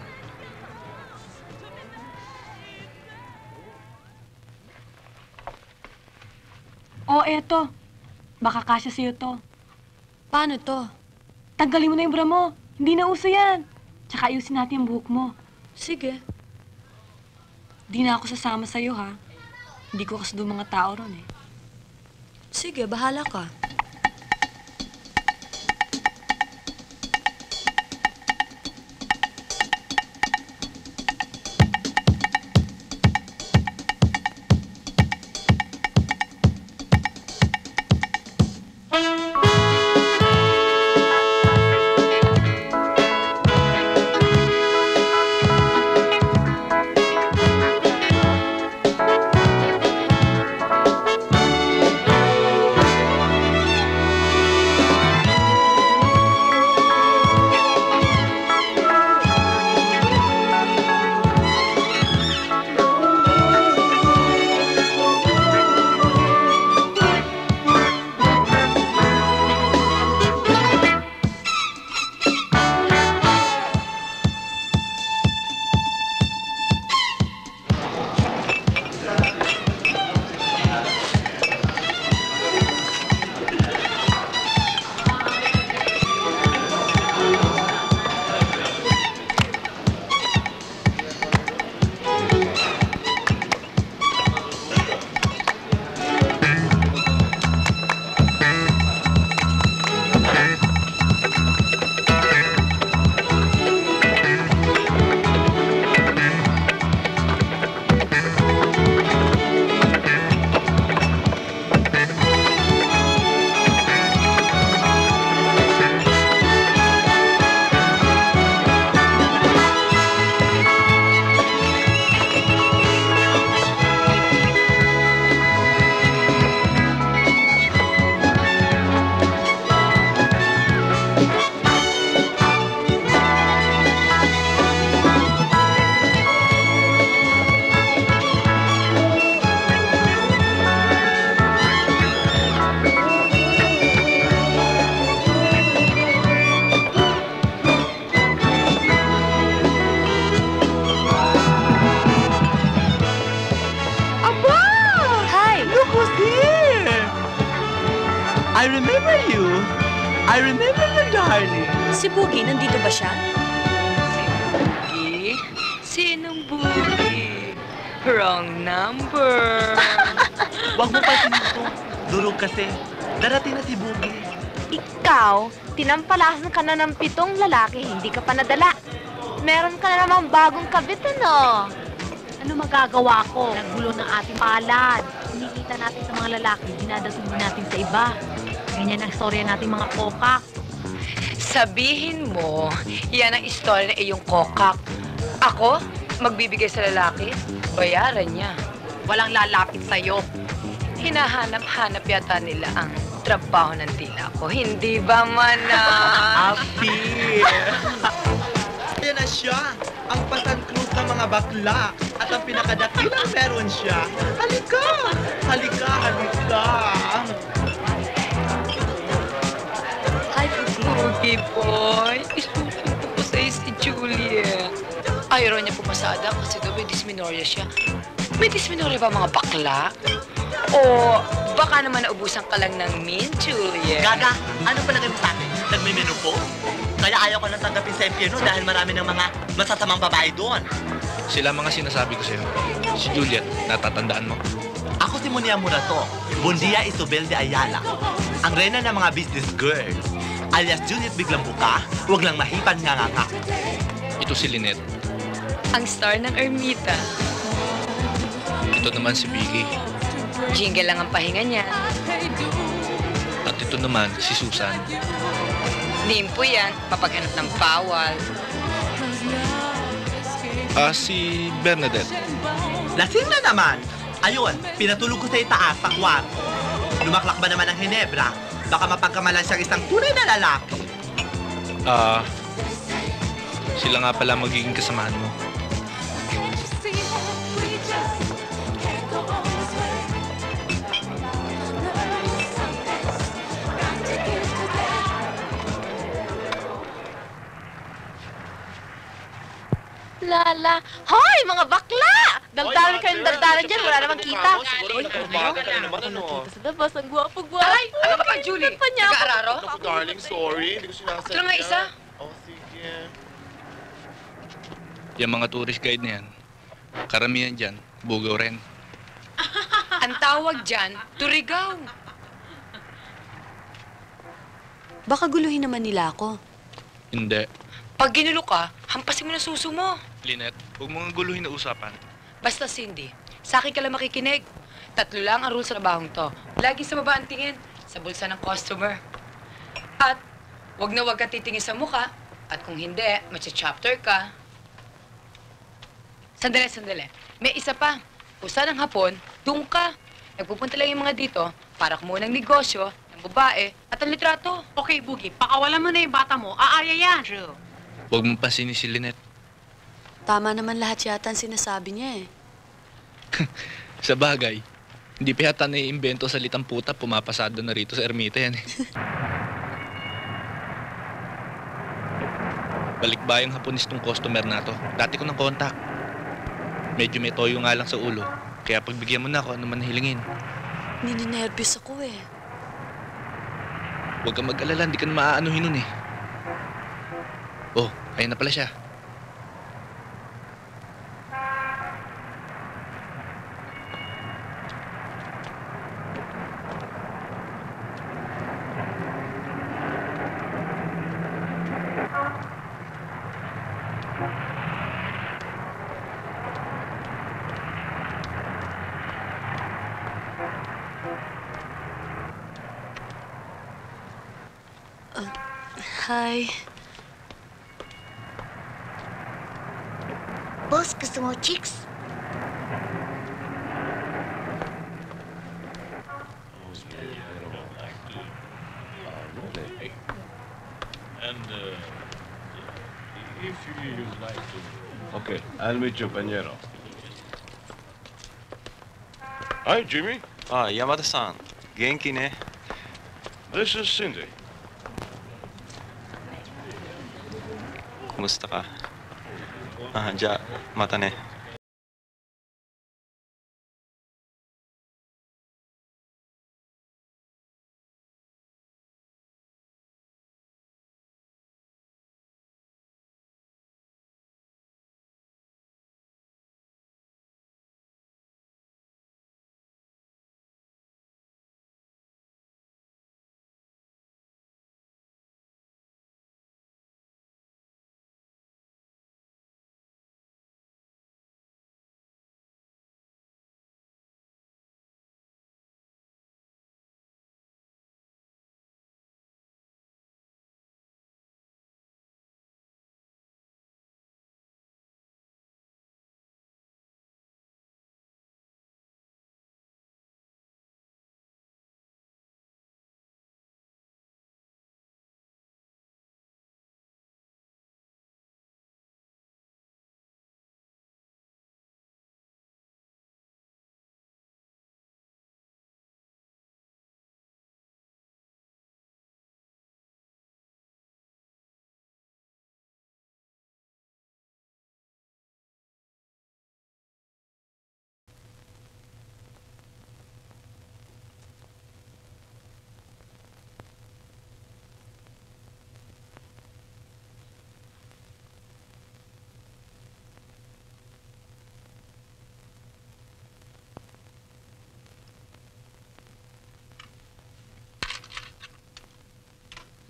Oh, eto. Baka kasya sa'yo to. Paano to? Tanggalin mo na yung bra mo. Hindi na uso yan. Tsaka ayusin natin yung buhok mo. Sige. Di na ako sasama sa'yo, ha? Hindi ko kasi doon mga tao ron, eh. Sige, bahala ka. remember you. I remember you, darling. Si Boogie, nandito ba siya? Boogie? Sinong Boogie? Wrong number. Huwag mo pa sinito. Durog kasi. Darating na si Boogie. Ikaw, tinampalasan ka na ng 7 lalaki, hindi ka pa nadala. Meron ka na namang bagong kabit, ano? Ano magagawa ko? Nagulo ng ating palad. Kinikita natin sa mga lalaki, dinadating din natin sa iba. Ganyan ang istorya nating mga kokak. Sabihin mo, yan ang istorya ng iyong kokak. Ako, magbibigay sa lalaki, bayaran niya. Walang lalapit sa'yo. Hinahanap-hanap yata nila ang trabaho ng tila ko. Hindi ba, Manang? Api! Yan na siya, ang Pasan Cruz ng mga bakla. At ang pinakadakilang meron siya. Halika! Halika, halika! Hi, Boogie Boy. Isusunod ko sa'yo si Julia. Ayaw niya pumasada kasi daw may dysmenorrhea siya. May dysmenorrhea ba mga bakla? O baka naman naubusan ka lang ng mint, Julia? Gaga, ano palagay mo sa akin? Nagmimenu po? Kaya ayaw ko nang tanggapin sa impyerno dahil marami ng mga masasamang babae doon. Sila mga sinasabi ko sa'yo. Si Juliet, natatandaan mo? Ako si Monia Murato, Bundia Isabel de Ayala. Ang reyna ng mga business girls. Alias Juliet Biglang Buka, huwag lang mahipan nga. Ito si Lynette. Ang star ng Ermita. Ito naman si Vicky. Jingle lang ang pahinga niya. At ito naman si Susan. Nimpo yan, papaghanap ng bawal. Si Bernadette. Lasing na naman! Ayun, pinatulog ko sa itaas sa kwarto. Lumaklak ba naman ang Hinebra? Baka mapagkamalan siyang isang tunay na lalaki. Sila nga pala magiging kasamahan mo. Lala. Hoy, mga bakla! Daldaran kayong daldaran dyan, wala namang kita. Hoy, sa labas, ang gwapo-gwapo. Ay, ano ba ka, Julie? Nag-aararo? Ako, darling, sorry. Hindi ko sinasadya. Ito lang nga isa. Oh, sige. Yung mga tourist guide na yan, karamihan dyan, bugaw rin. Ang tawag dyan, turigaw. Baka guluhin naman nila ako. Hindi. Pag ginulo ka, hampasin mo na suso mo. Lynette, huwag mong guluhin na usapan. Basta, Cindy, sa akin ka lang makikinig. 3 lang ang rule sa trabahong to. Lagi sa baba ang tingin, sa bulsa ng customer. At wag na wag ka titingin sa mukha. At kung hindi, matcha-chapter ka. Sandali. May isa pa. Pusa ng hapon, doon ka. Nagpupunta lang yung mga dito para kumuha ng negosyo, ng babae, at ang litrato. Okay, Boogie, pakawalan mo na yung bata mo. Aaya yan. True. Huwag mong pasinin si Lynette. Tama naman lahat yata ang sinasabi niya eh. Sa bagay, hindi pa yata naiimbento salitang puta, pumapasado na rito sa ermita yan eh. Balikbayang Haponistong customer na to. Dati ko ng contact. Medyo may toyo nga lang sa ulo. Kaya pagbigyan mo na ako, ano man hilingin. Nininervyos ako eh. Huwag kang mag-alala, hindi ka na maaanuhin nun eh. Oh, ayun na pala siya. Hi. Boss, gusto mo chicks? And if you like to... Okay, I'll meet you, Pañero. Hi, Jimmy. Yamada-san. Genki ne? This is Cindy. Kumusta ka? Mata ne.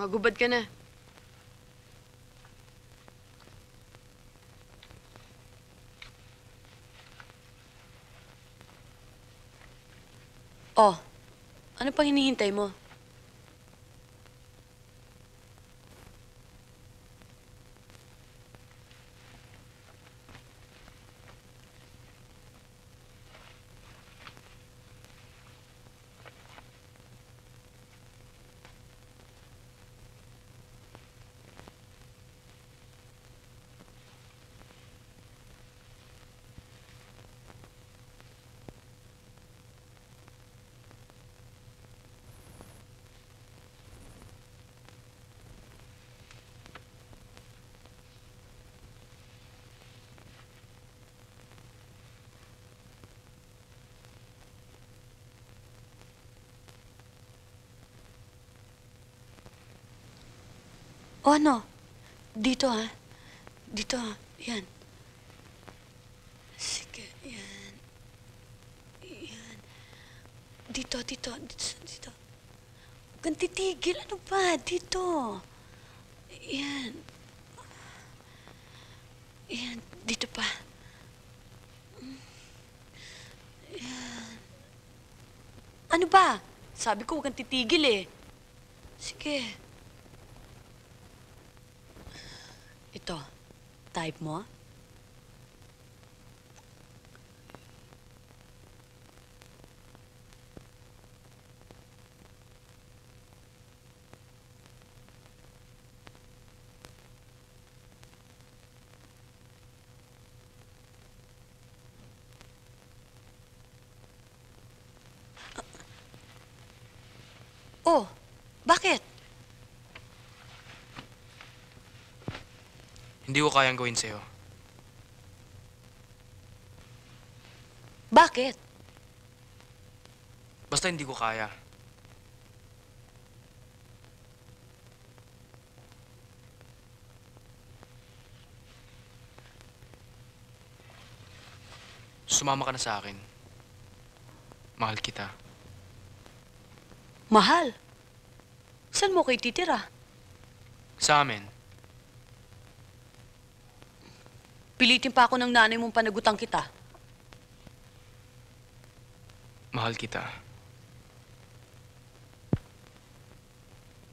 Magubad ka na. Oh, ano pang hinihintay mo? O ano? Dito ha? Dito ha? Yan. Sige, yan. Yan. Dito. Dito. Huwag kang titigil. Ano ba? Dito. Yan. Yan. Dito pa. Yan. Ano ba? Sabi ko huwag kang titigil eh. Sige. Ito, type mo. Oh, bakit? Hindi ko kayang gawin sa'yo. Bakit? Basta hindi ko kaya. Sumama ka na sa akin. Mahal kita. Mahal? Saan mo kayo titira? Sa amin. Pilitin pa ako ng nanay mong panagutan kita. Mahal kita.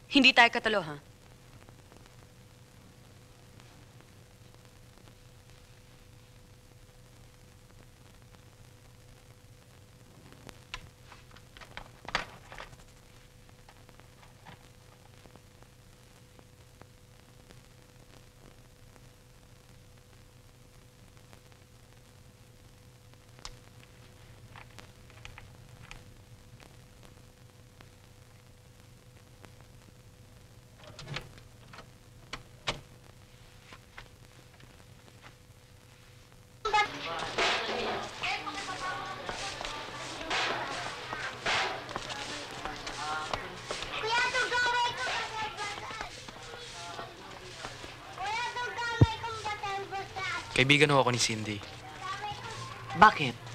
Hindi tayo katalo, ha? Kaibigan ho ako ni Cindy. Bakit?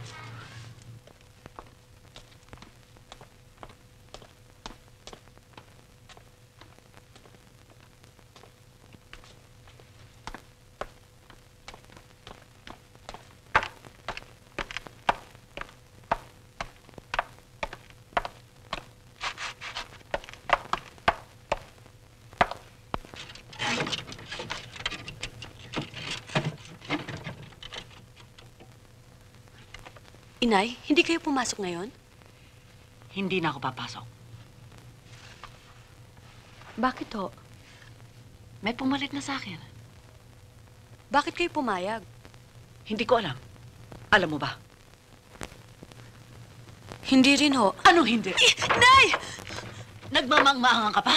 Inay, hindi kayo pumasok ngayon? Hindi na ako papasok. Bakit ho? May pumalit na sa akin. Bakit kayo pumayag? Hindi ko alam. Alam mo ba? Hindi rin ho. Anong hindi? Nay! Nagmamangmaangan ka pa?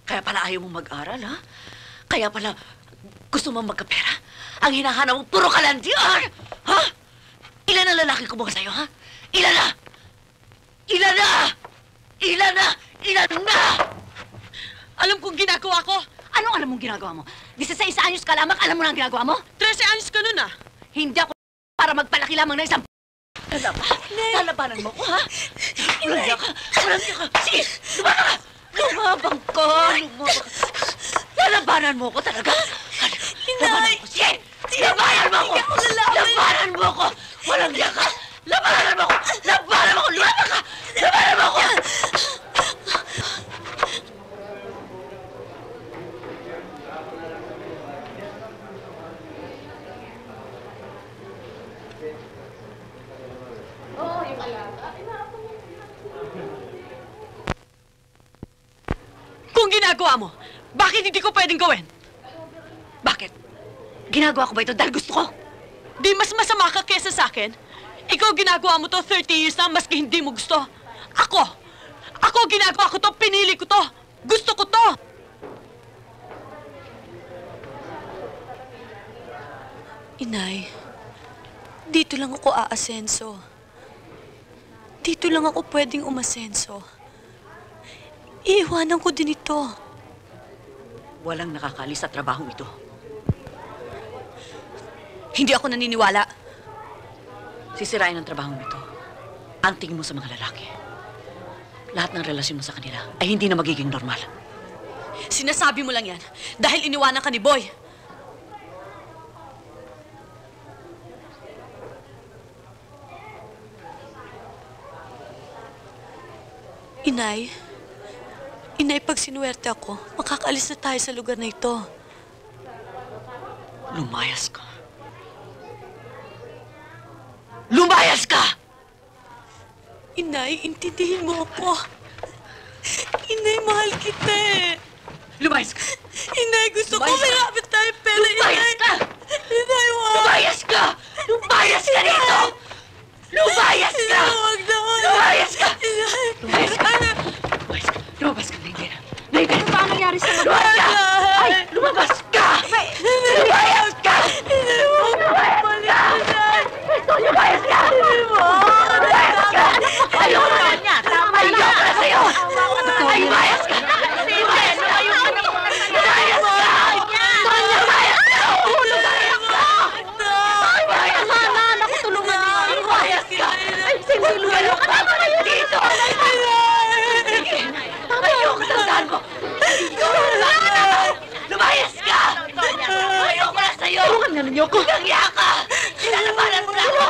Kaya pala ayaw mo mag-aral, ha? Kaya pala gusto mo magkapera? Ang hinahanap mo, puro kalandian! Ha? Ilan na lalaki kumuha sa'yo, ha? Ilan na? Ilan na? Ilan na? Ilan na? Alam kong ginagawa ko. Anong alam mong ginagawa mo? 16 anyos ka lamang, alam mo na ang ginagawa mo? 13 anyos ka nun, ah. Hindi ako para magpalaki lamang ng isang Lalabanan mo ko, ha? Walang ka. Sige, lumaka ka! Lumabang ka! Lalabanan mo ko talaga! Labanan mo! Sige! Labanan mo ko! Labanan mo ko! Walang diyan ka! Labanan mo ko! Labanan mo ko! Lumabang ka! Labanan mo ko! Kung ginagawa mo, bakit hindi ko pwedeng gawin? Bakit? Ginagawa ko ba ito dahil gusto ko? Di mas masama ka kesa sa akin? Ikaw ginagawa mo to 30 years na maski hindi mo gusto. Ako ginagawa ko to, pinili ko to. Gusto ko to. Inay, dito lang ako aasenso. Dito lang ako pwedeng umasenso. Iiwanan ko din ito. Walang nakakalis sa trabahong ito. Hindi ako naniniwala. Sisirain ang trabahong ito. Ang tingin mo sa mga lalaki. Lahat ng relasyon mo sa kanila ay hindi na magiging normal. Sinasabi mo lang yan dahil iniwanan ka ni Boy. Inay, pag sinuwerte ako, makakaalis na tayo sa lugar na ito. Lumayas ka. Lumayas ka! Inay, intindihin mo ako. Inay, mahal kita eh. Lumayas ka! Inay, gusto ko malapit tayo, pero Lumayas ka! Inay, wag! Lumayas ka! Lumayas ka dito! Lumayas ka! Wag na! Lumayas ka! Lumayas ka! Lumabas ka, Naybera! Naybera! Ano ba nangyari sa Lumabas ka! Ay! Lumabas ka! Lumayas ka! Lumayas ka! Lumayas ka! Lumayas ka! Ayoko na! Ayoko na sa'yo! Ay, lumayas ka! Lumayas ka! Lumayas ka! Lumayas ka! Lumayas ka! Naku, tulungan niyo. Lumayas ka! Ay, sinulugan mo! Tama na yun dito! Sige! Ayoko, tandaan mo! Lumayas ka! Ayoko na sa'yo! Tulungan nga ninyo ko! Nangya ka! Sinalabanan mo na ako!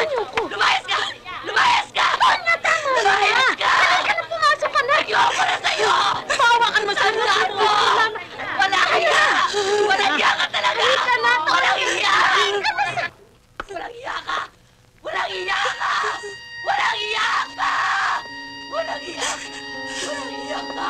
Lumayas ka! Lumayas ka! Lumayas ka! Halika na, pumasok ka na. Ayoko na sa'yo! Bawa ka naman sa Tandaan mo! Walang hiya! Walang hiya ka talaga! Walang hiya! Walang hiya ka! Walang hiya ka! Walang hiya ka! Walang hiya ka! Walang hiya ka!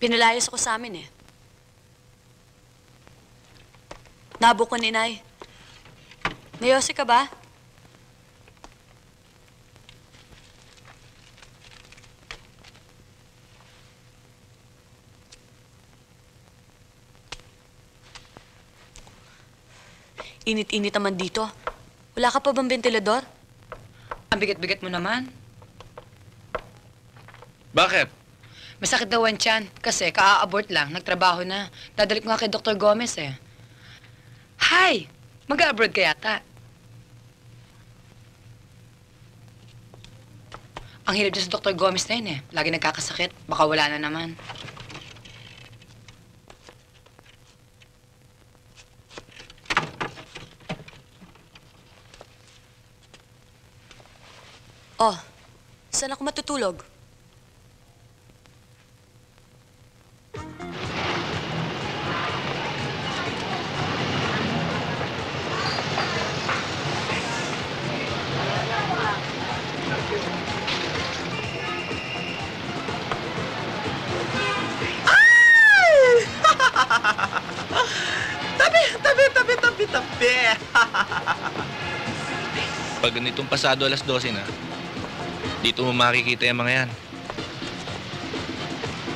Pinalayas ako sa amin eh. Nabo ko ni Nay. Nayose ka ba? Init-init naman dito. Wala ka pa bang ventilador? Ang bigat-bigat mo naman. Bakit? Masakit daw ang tiyan. Kasi ka-abort lang. Nagtrabaho na. Dadalik mo nga kay Dr. Gomez eh. Hi! Mag-abroad ka yata. Ang hirap dyan sa Dr. Gomez na yun eh. Lagi nagkakasakit. Baka wala na naman. Oh, saan ako matutulog? Tabi! Pag ganitong pasado alas 12 na, dito mo makikita yung mga yan.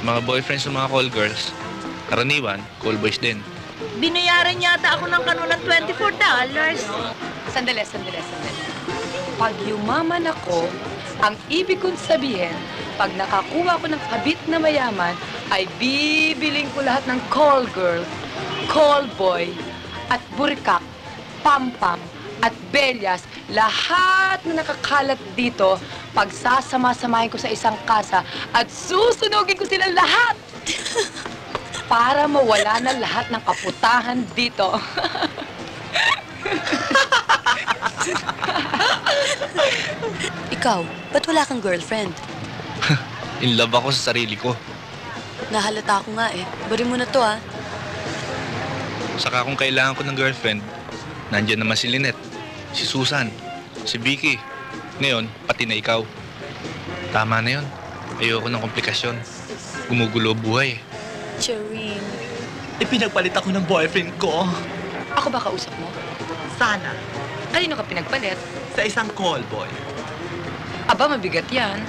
Mga boyfriends ng mga call girls, karaniwan, call boys din. Binayaran yata ako ng kanunan $24. Sandali. Pag yumaman ako, ang ibig kong sabihin, pag nakakuha ko ng kabit na mayaman, ay bibiling ko lahat ng call girl, call boy, at burkak, pampam, at belyas, lahat na nakakalat dito, pagsasama-samahin ko sa isang kasa at susunugin ko silang lahat para mawala na lahat ng kaputahan dito. Ikaw, ba't wala kang girlfriend? In love ako sa sarili ko. Nahalata ako nga eh. Bari mo na to ah. Saka kung kailangan ko ng girlfriend, nandiyan naman si Lynette, si Susan, si Vicky. Ngayon, pati na ikaw. Tama na yun. Ayoko ng komplikasyon. Gumugulo buhay. Charin. Ipinagpalit ako ng boyfriend ko. Ako ba kausap mo? Sana. Kanino ka pinagpalit? Sa isang call boy. Aba, mabigat yan.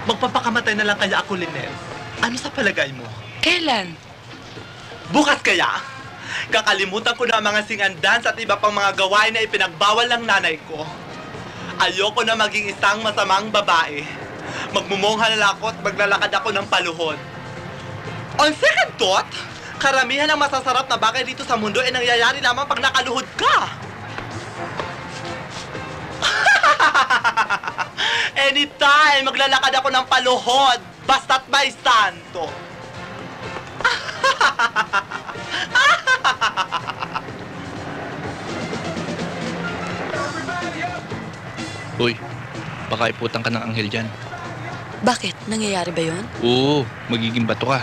Magpapakamatay na lang kaya ako, Lynette. Ano sa palagay mo? Kailan? Bukas kaya? Kakalimutan ko na ang mga sing and dance at iba pang mga gawain na ipinagbawal ng nanay ko. Ayoko na maging isang masamang babae. Magmumongha na ako at maglalakad ako ng paluhod. On second thought, karamihan ng masasarap na bagay dito sa mundo ay nangyayari lamang pag nakaluhod ka. Anytime, maglalakad ako ng paluhod, basta't may santo. Uy, baka iputang ka ng anghel dyan. Bakit? Nangyayari ba yun? Oo, magiging bato ka.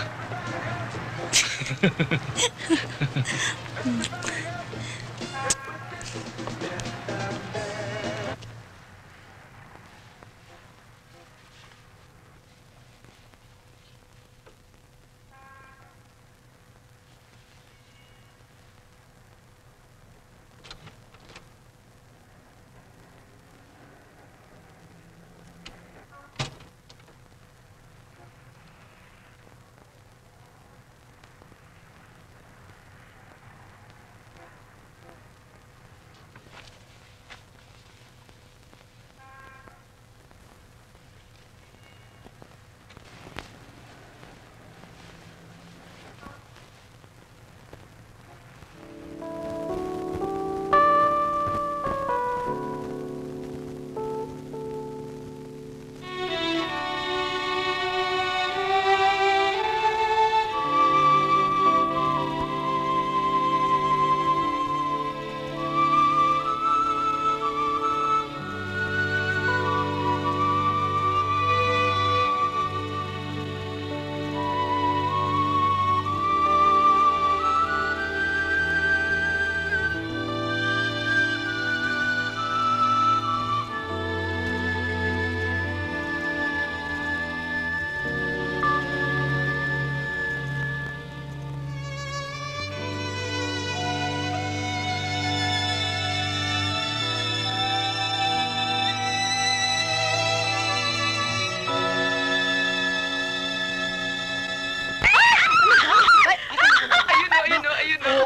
Ayun o.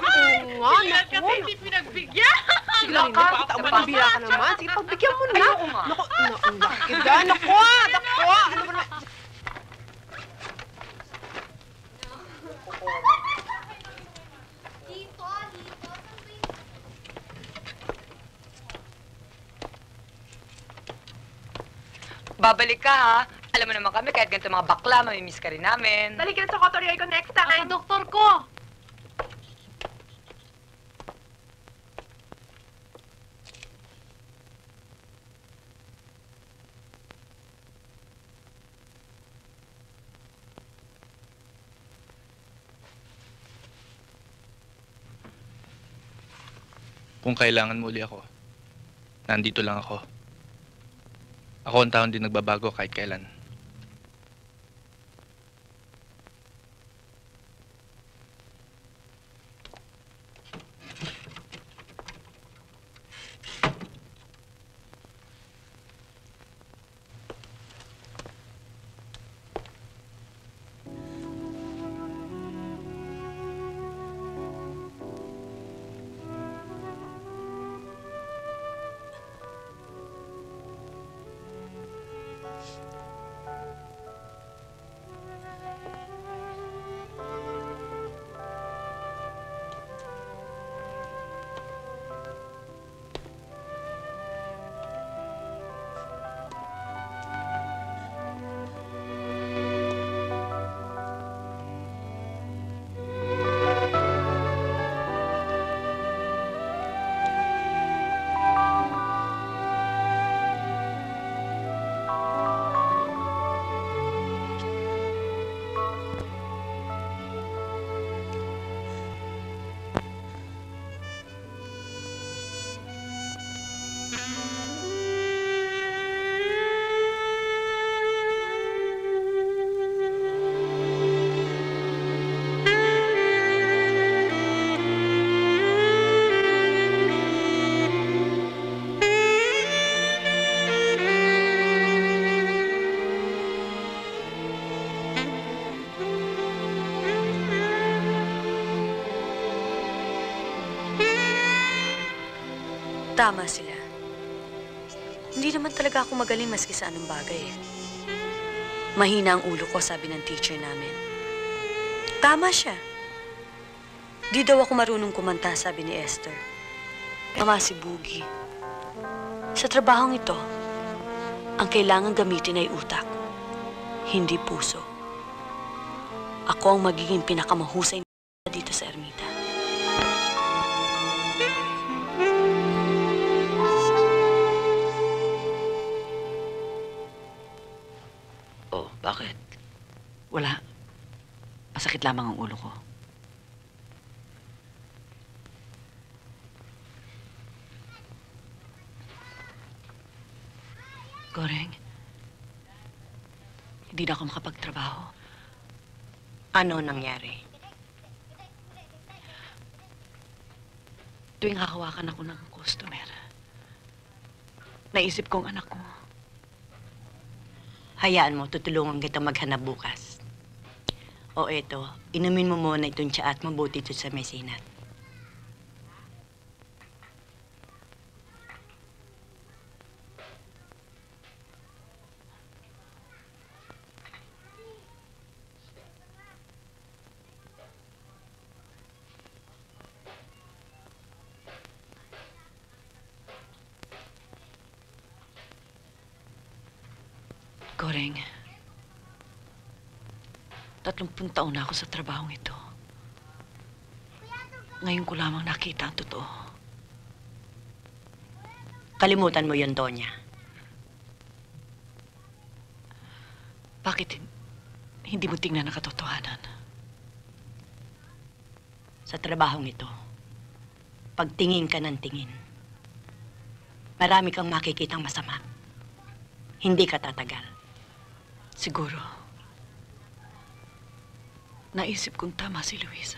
Kasi hindi pinagbigyan. Sige lang, bira ka naman. Sige, pagbigyan mo na. Ayoko nga. Naku, laki ka. Naku, ano ba na? Babalik ka, ha? Alam mo naman kami, kahit ganito mga bakla, mamimiss ka rin namin. Dali ka na sa Kotorioy ko next time. Ang doktor ko! Kung kailangan mo uli ako, nandito lang ako. Ako ang taon din nagbabago kahit kailan. Tama sila. Hindi naman talaga ako magaling maski sa anong bagay eh. Mahina ang ulo ko, sabi ng teacher namin. Tama siya. Di daw ako marunong kumanta, sabi ni Esther. Tama si Boogie. Sa trabahong ito, ang kailangan gamitin ay utak, hindi puso. Ako ang magiging pinakamahusay dito sa Ermita. Oh, bakit? Wala. Masakit lamang ang ulo ko. Goreng, hindi na ako makapagtrabaho. Ano nangyari? Tuwing hahawakan ako ng customer, naisip kong anak ko. Hayaan mo, tutulungan kita maghanap bukas. O eto, inumin mo muna itong tsa at mabuti ito sa mesinat. Goreng, 30 taon na ako sa trabahong ito. Ngayon ko lamang nakita ang totoo. Kalimutan mo yun, Tonya. Bakit hindi mo tingnan ang katotohanan? Sa trabahong ito, pagtingin ka ng tingin, marami kang makikitang masama. Hindi ka tatagal. Siguro, naisip kong tama si Luisa.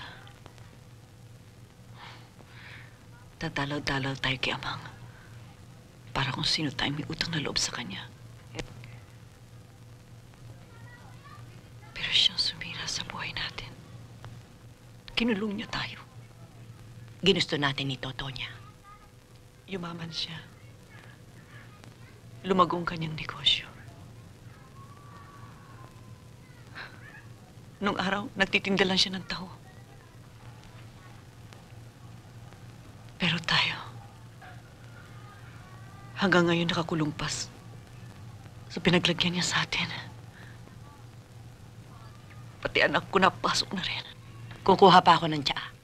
Dadalaw-dalaw tayo kay Amang para kung sino tayo may utang na loob sa kanya. Pero siyang sumira sa buhay natin. Kinulong niya tayo. Ginusto natin ito, Tonya. yumaman siya. Lumagong kanyang negosyo. Nung araw, nagtitinda lang siya ng taho. Pero tayo, hanggang ngayon nakakulong pas sa pinaglagyan niya sa atin. Pati anak ko napasok na rin. Kukuha pa ako ng tsaa.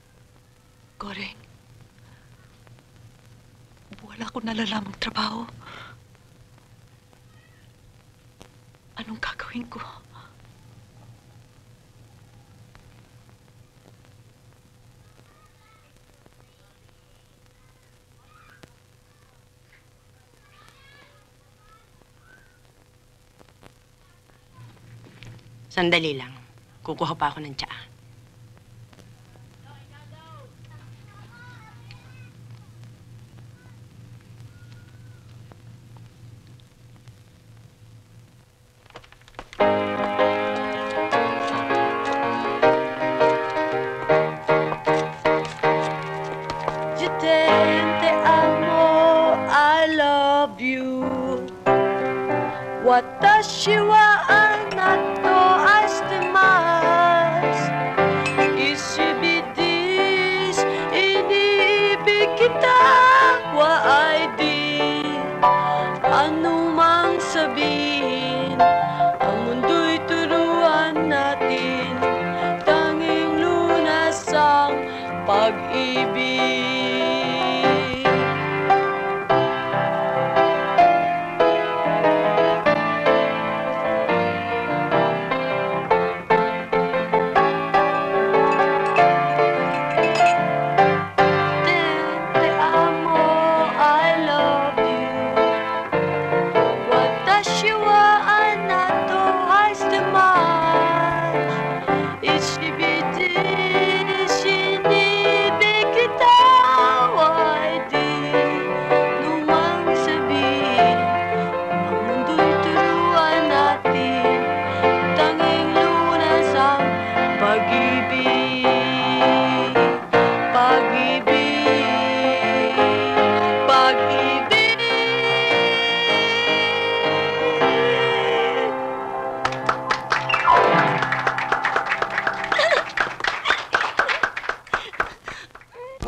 Goreng, wala akong nalalamang trabaho. Anong gagawin ko? Sandali lang. Kukuha pa ako ng tsaa. Te amo, I love you. Watashi wa anato aishitemasu. Ishibidis, iniibig kita wa di anumang sabihin. Ang mundo'y turuan natin, tanging lunas ang pag-ibig. Te amo, I love you. Watashi wa anato aishitemasu. Ishibidis, inibig kita wa di lumang sabihin. Ang mundo'y turuan natin, tanging lunas ang pag-ibig. Pag-ibig, pag-ibig.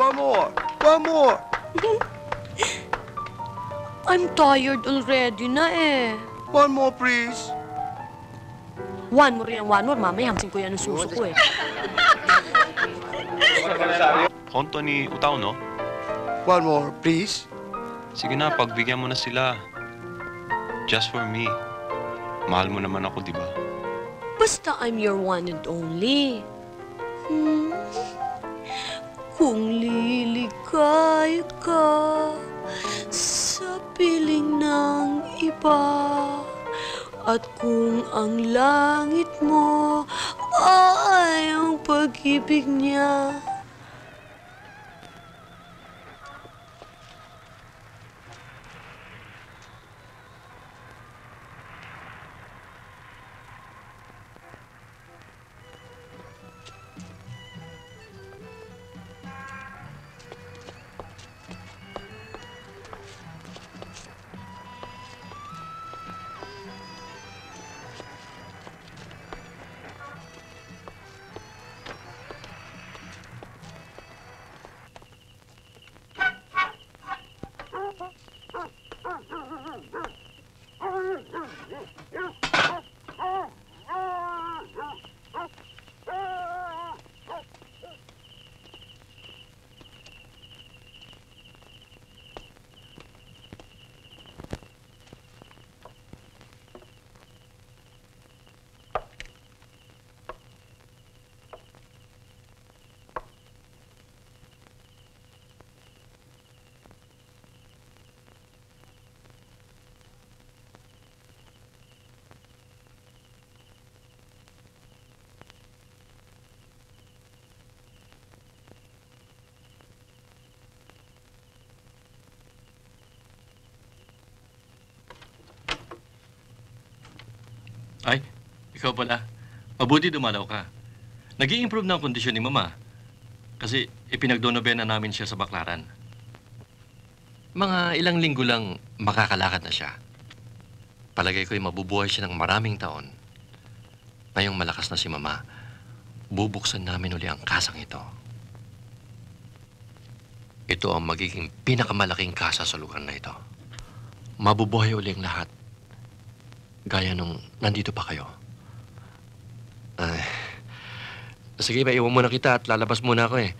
One more! One more! I'm tired already na eh. One more, please. One more yan, one more. Mamaya hamsin ko yan ng suso ko eh. 本当に歌うの One more, please. Sige na, pagbigyan mo na sila. Just for me. Mahal mo naman ako, di ba? Basta I'm your one and only. Kung liligaya ka sa piling ng iba, at kung ang langit mo ay ang pag-ibig niya, Ay, ikaw pala. Mabuti dumalaw ka. Nag-i-improve na ang kondisyon ni Mama. Kasi ipinagdonobena namin siya sa Baklaran. Mga ilang linggo lang makakalakad na siya. Palagay ko'y mabubuhay siya ng maraming taon. Ngayong malakas na si Mama, bubuksan namin uli ang kasang ito. Ito ang magiging pinakamalaking kasa sa lugar na ito. Mabubuhay uli ang lahat. Gaya nung nandito pa kayo. Sige, maiwan muna kita at lalabas muna ako eh.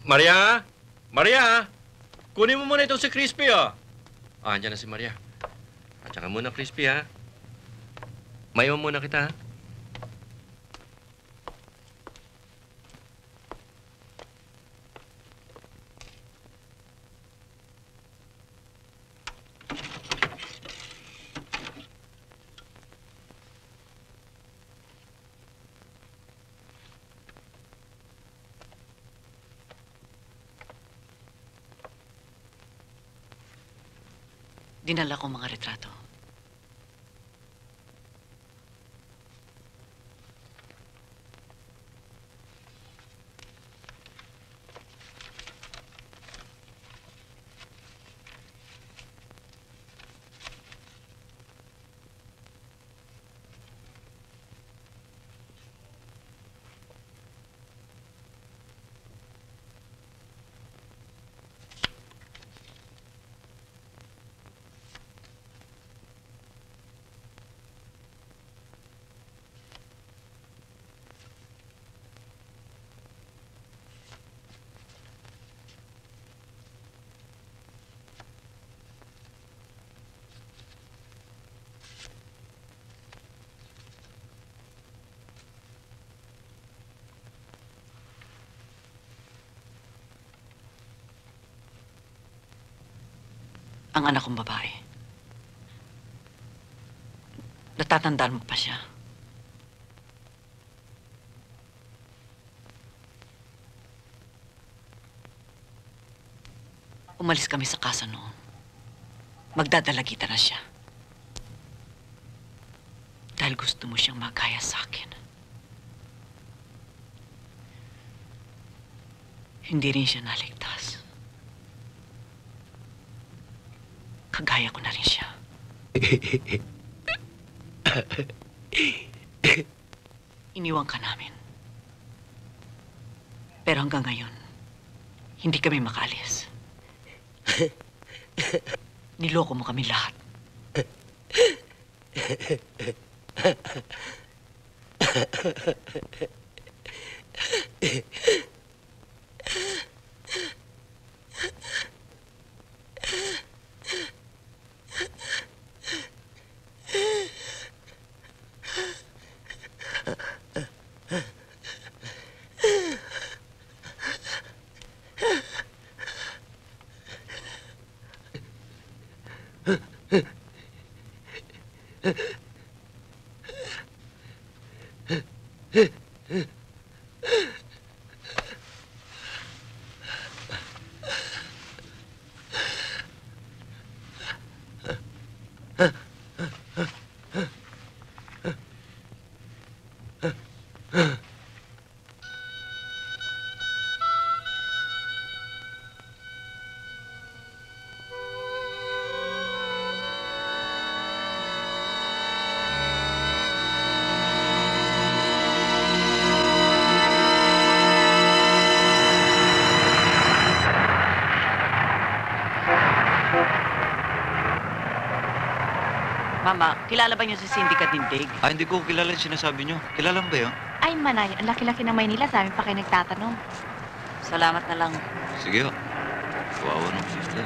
Maria! Maria! Kunin mo muna itong si Crispy, oh. Andyan na si Maria. Andyan ka muna, Crispy, ha? Maiwan muna kita, ha? Dinala ko mga retrato. Ang anak kong babae. Natatandaan mo pa siya. Umalis kami sa casa noon. Magdadalagitan na siya. Dahil gusto mo siyang magaya sa akin. Hindi rin siya naligtas. Kagaya ko na rin siya. Iniwan ka namin. Pero hanggang ngayon, hindi kami makaalis. Niloko mo kami lahat. Mama, kilala ba niyo si Cindy Katindig? Ah, hindi ko kilala yung sinasabi niyo. Kilala mo ba yun? Ay, Manay, ang laki-laki ng Maynila. Sa amin pa kayo nagtatanong. Salamat na lang. Sige ho. Kawawa nung sister.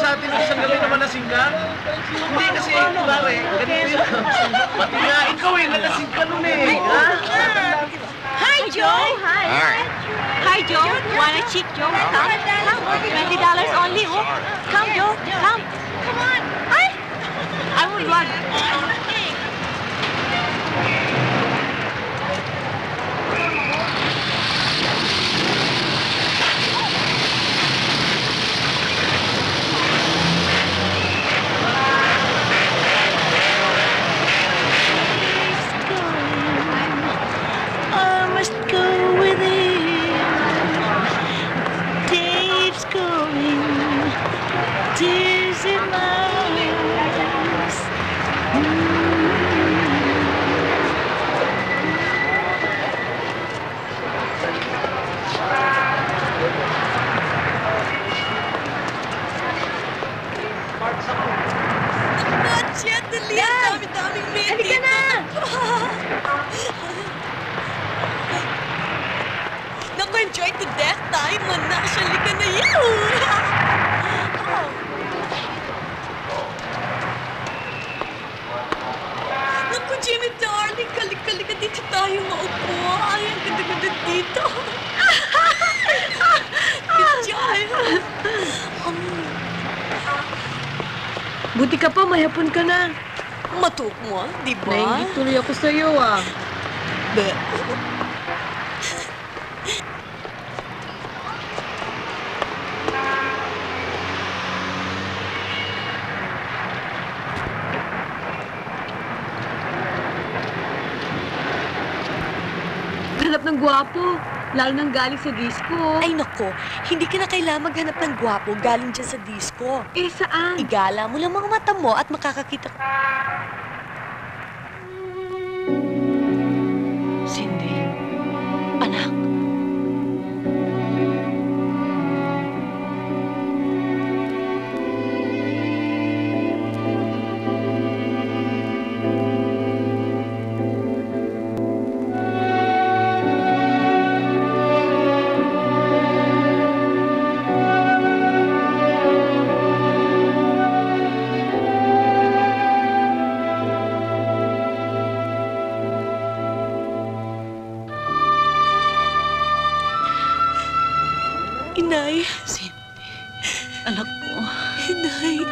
sa atin ng isang gabi naman lasing ka? Hindi kasi, kunwari, ganito yun. Pati nga ikaw nalasing ka nun ha? Hi, Joe! Hi, Joe. Want a chick, Joe? Come. $20 only, oh. Come, Joe. Come. Come on. Hi. I will run. I must go with him. Dave's going. Tears in my eyes. Siya, dali. Ang dami-daming men. Halika na. Naku, enjoy to death tayo, manak. Halika na yun. Naku, Jimmy, darling. Kalik-kalika dito tayo maupo. Ay, ang ganda-ganda dito. Good job. Buti ka pa, mayapon ka na. Matuk mo, di ba? Nainggit tuloy ako sa'yo, ah. Be. Hanap ng gwapo. Lalo nang galing sa disco. Ay nako, hindi ka na kailangan maghanap ng gwapo galing dyan sa disco. Eh, saan? Igala mo lang mga mata mo at makakakita ka. Cindy, anak. Inay. Cindy, anak ko. Inay.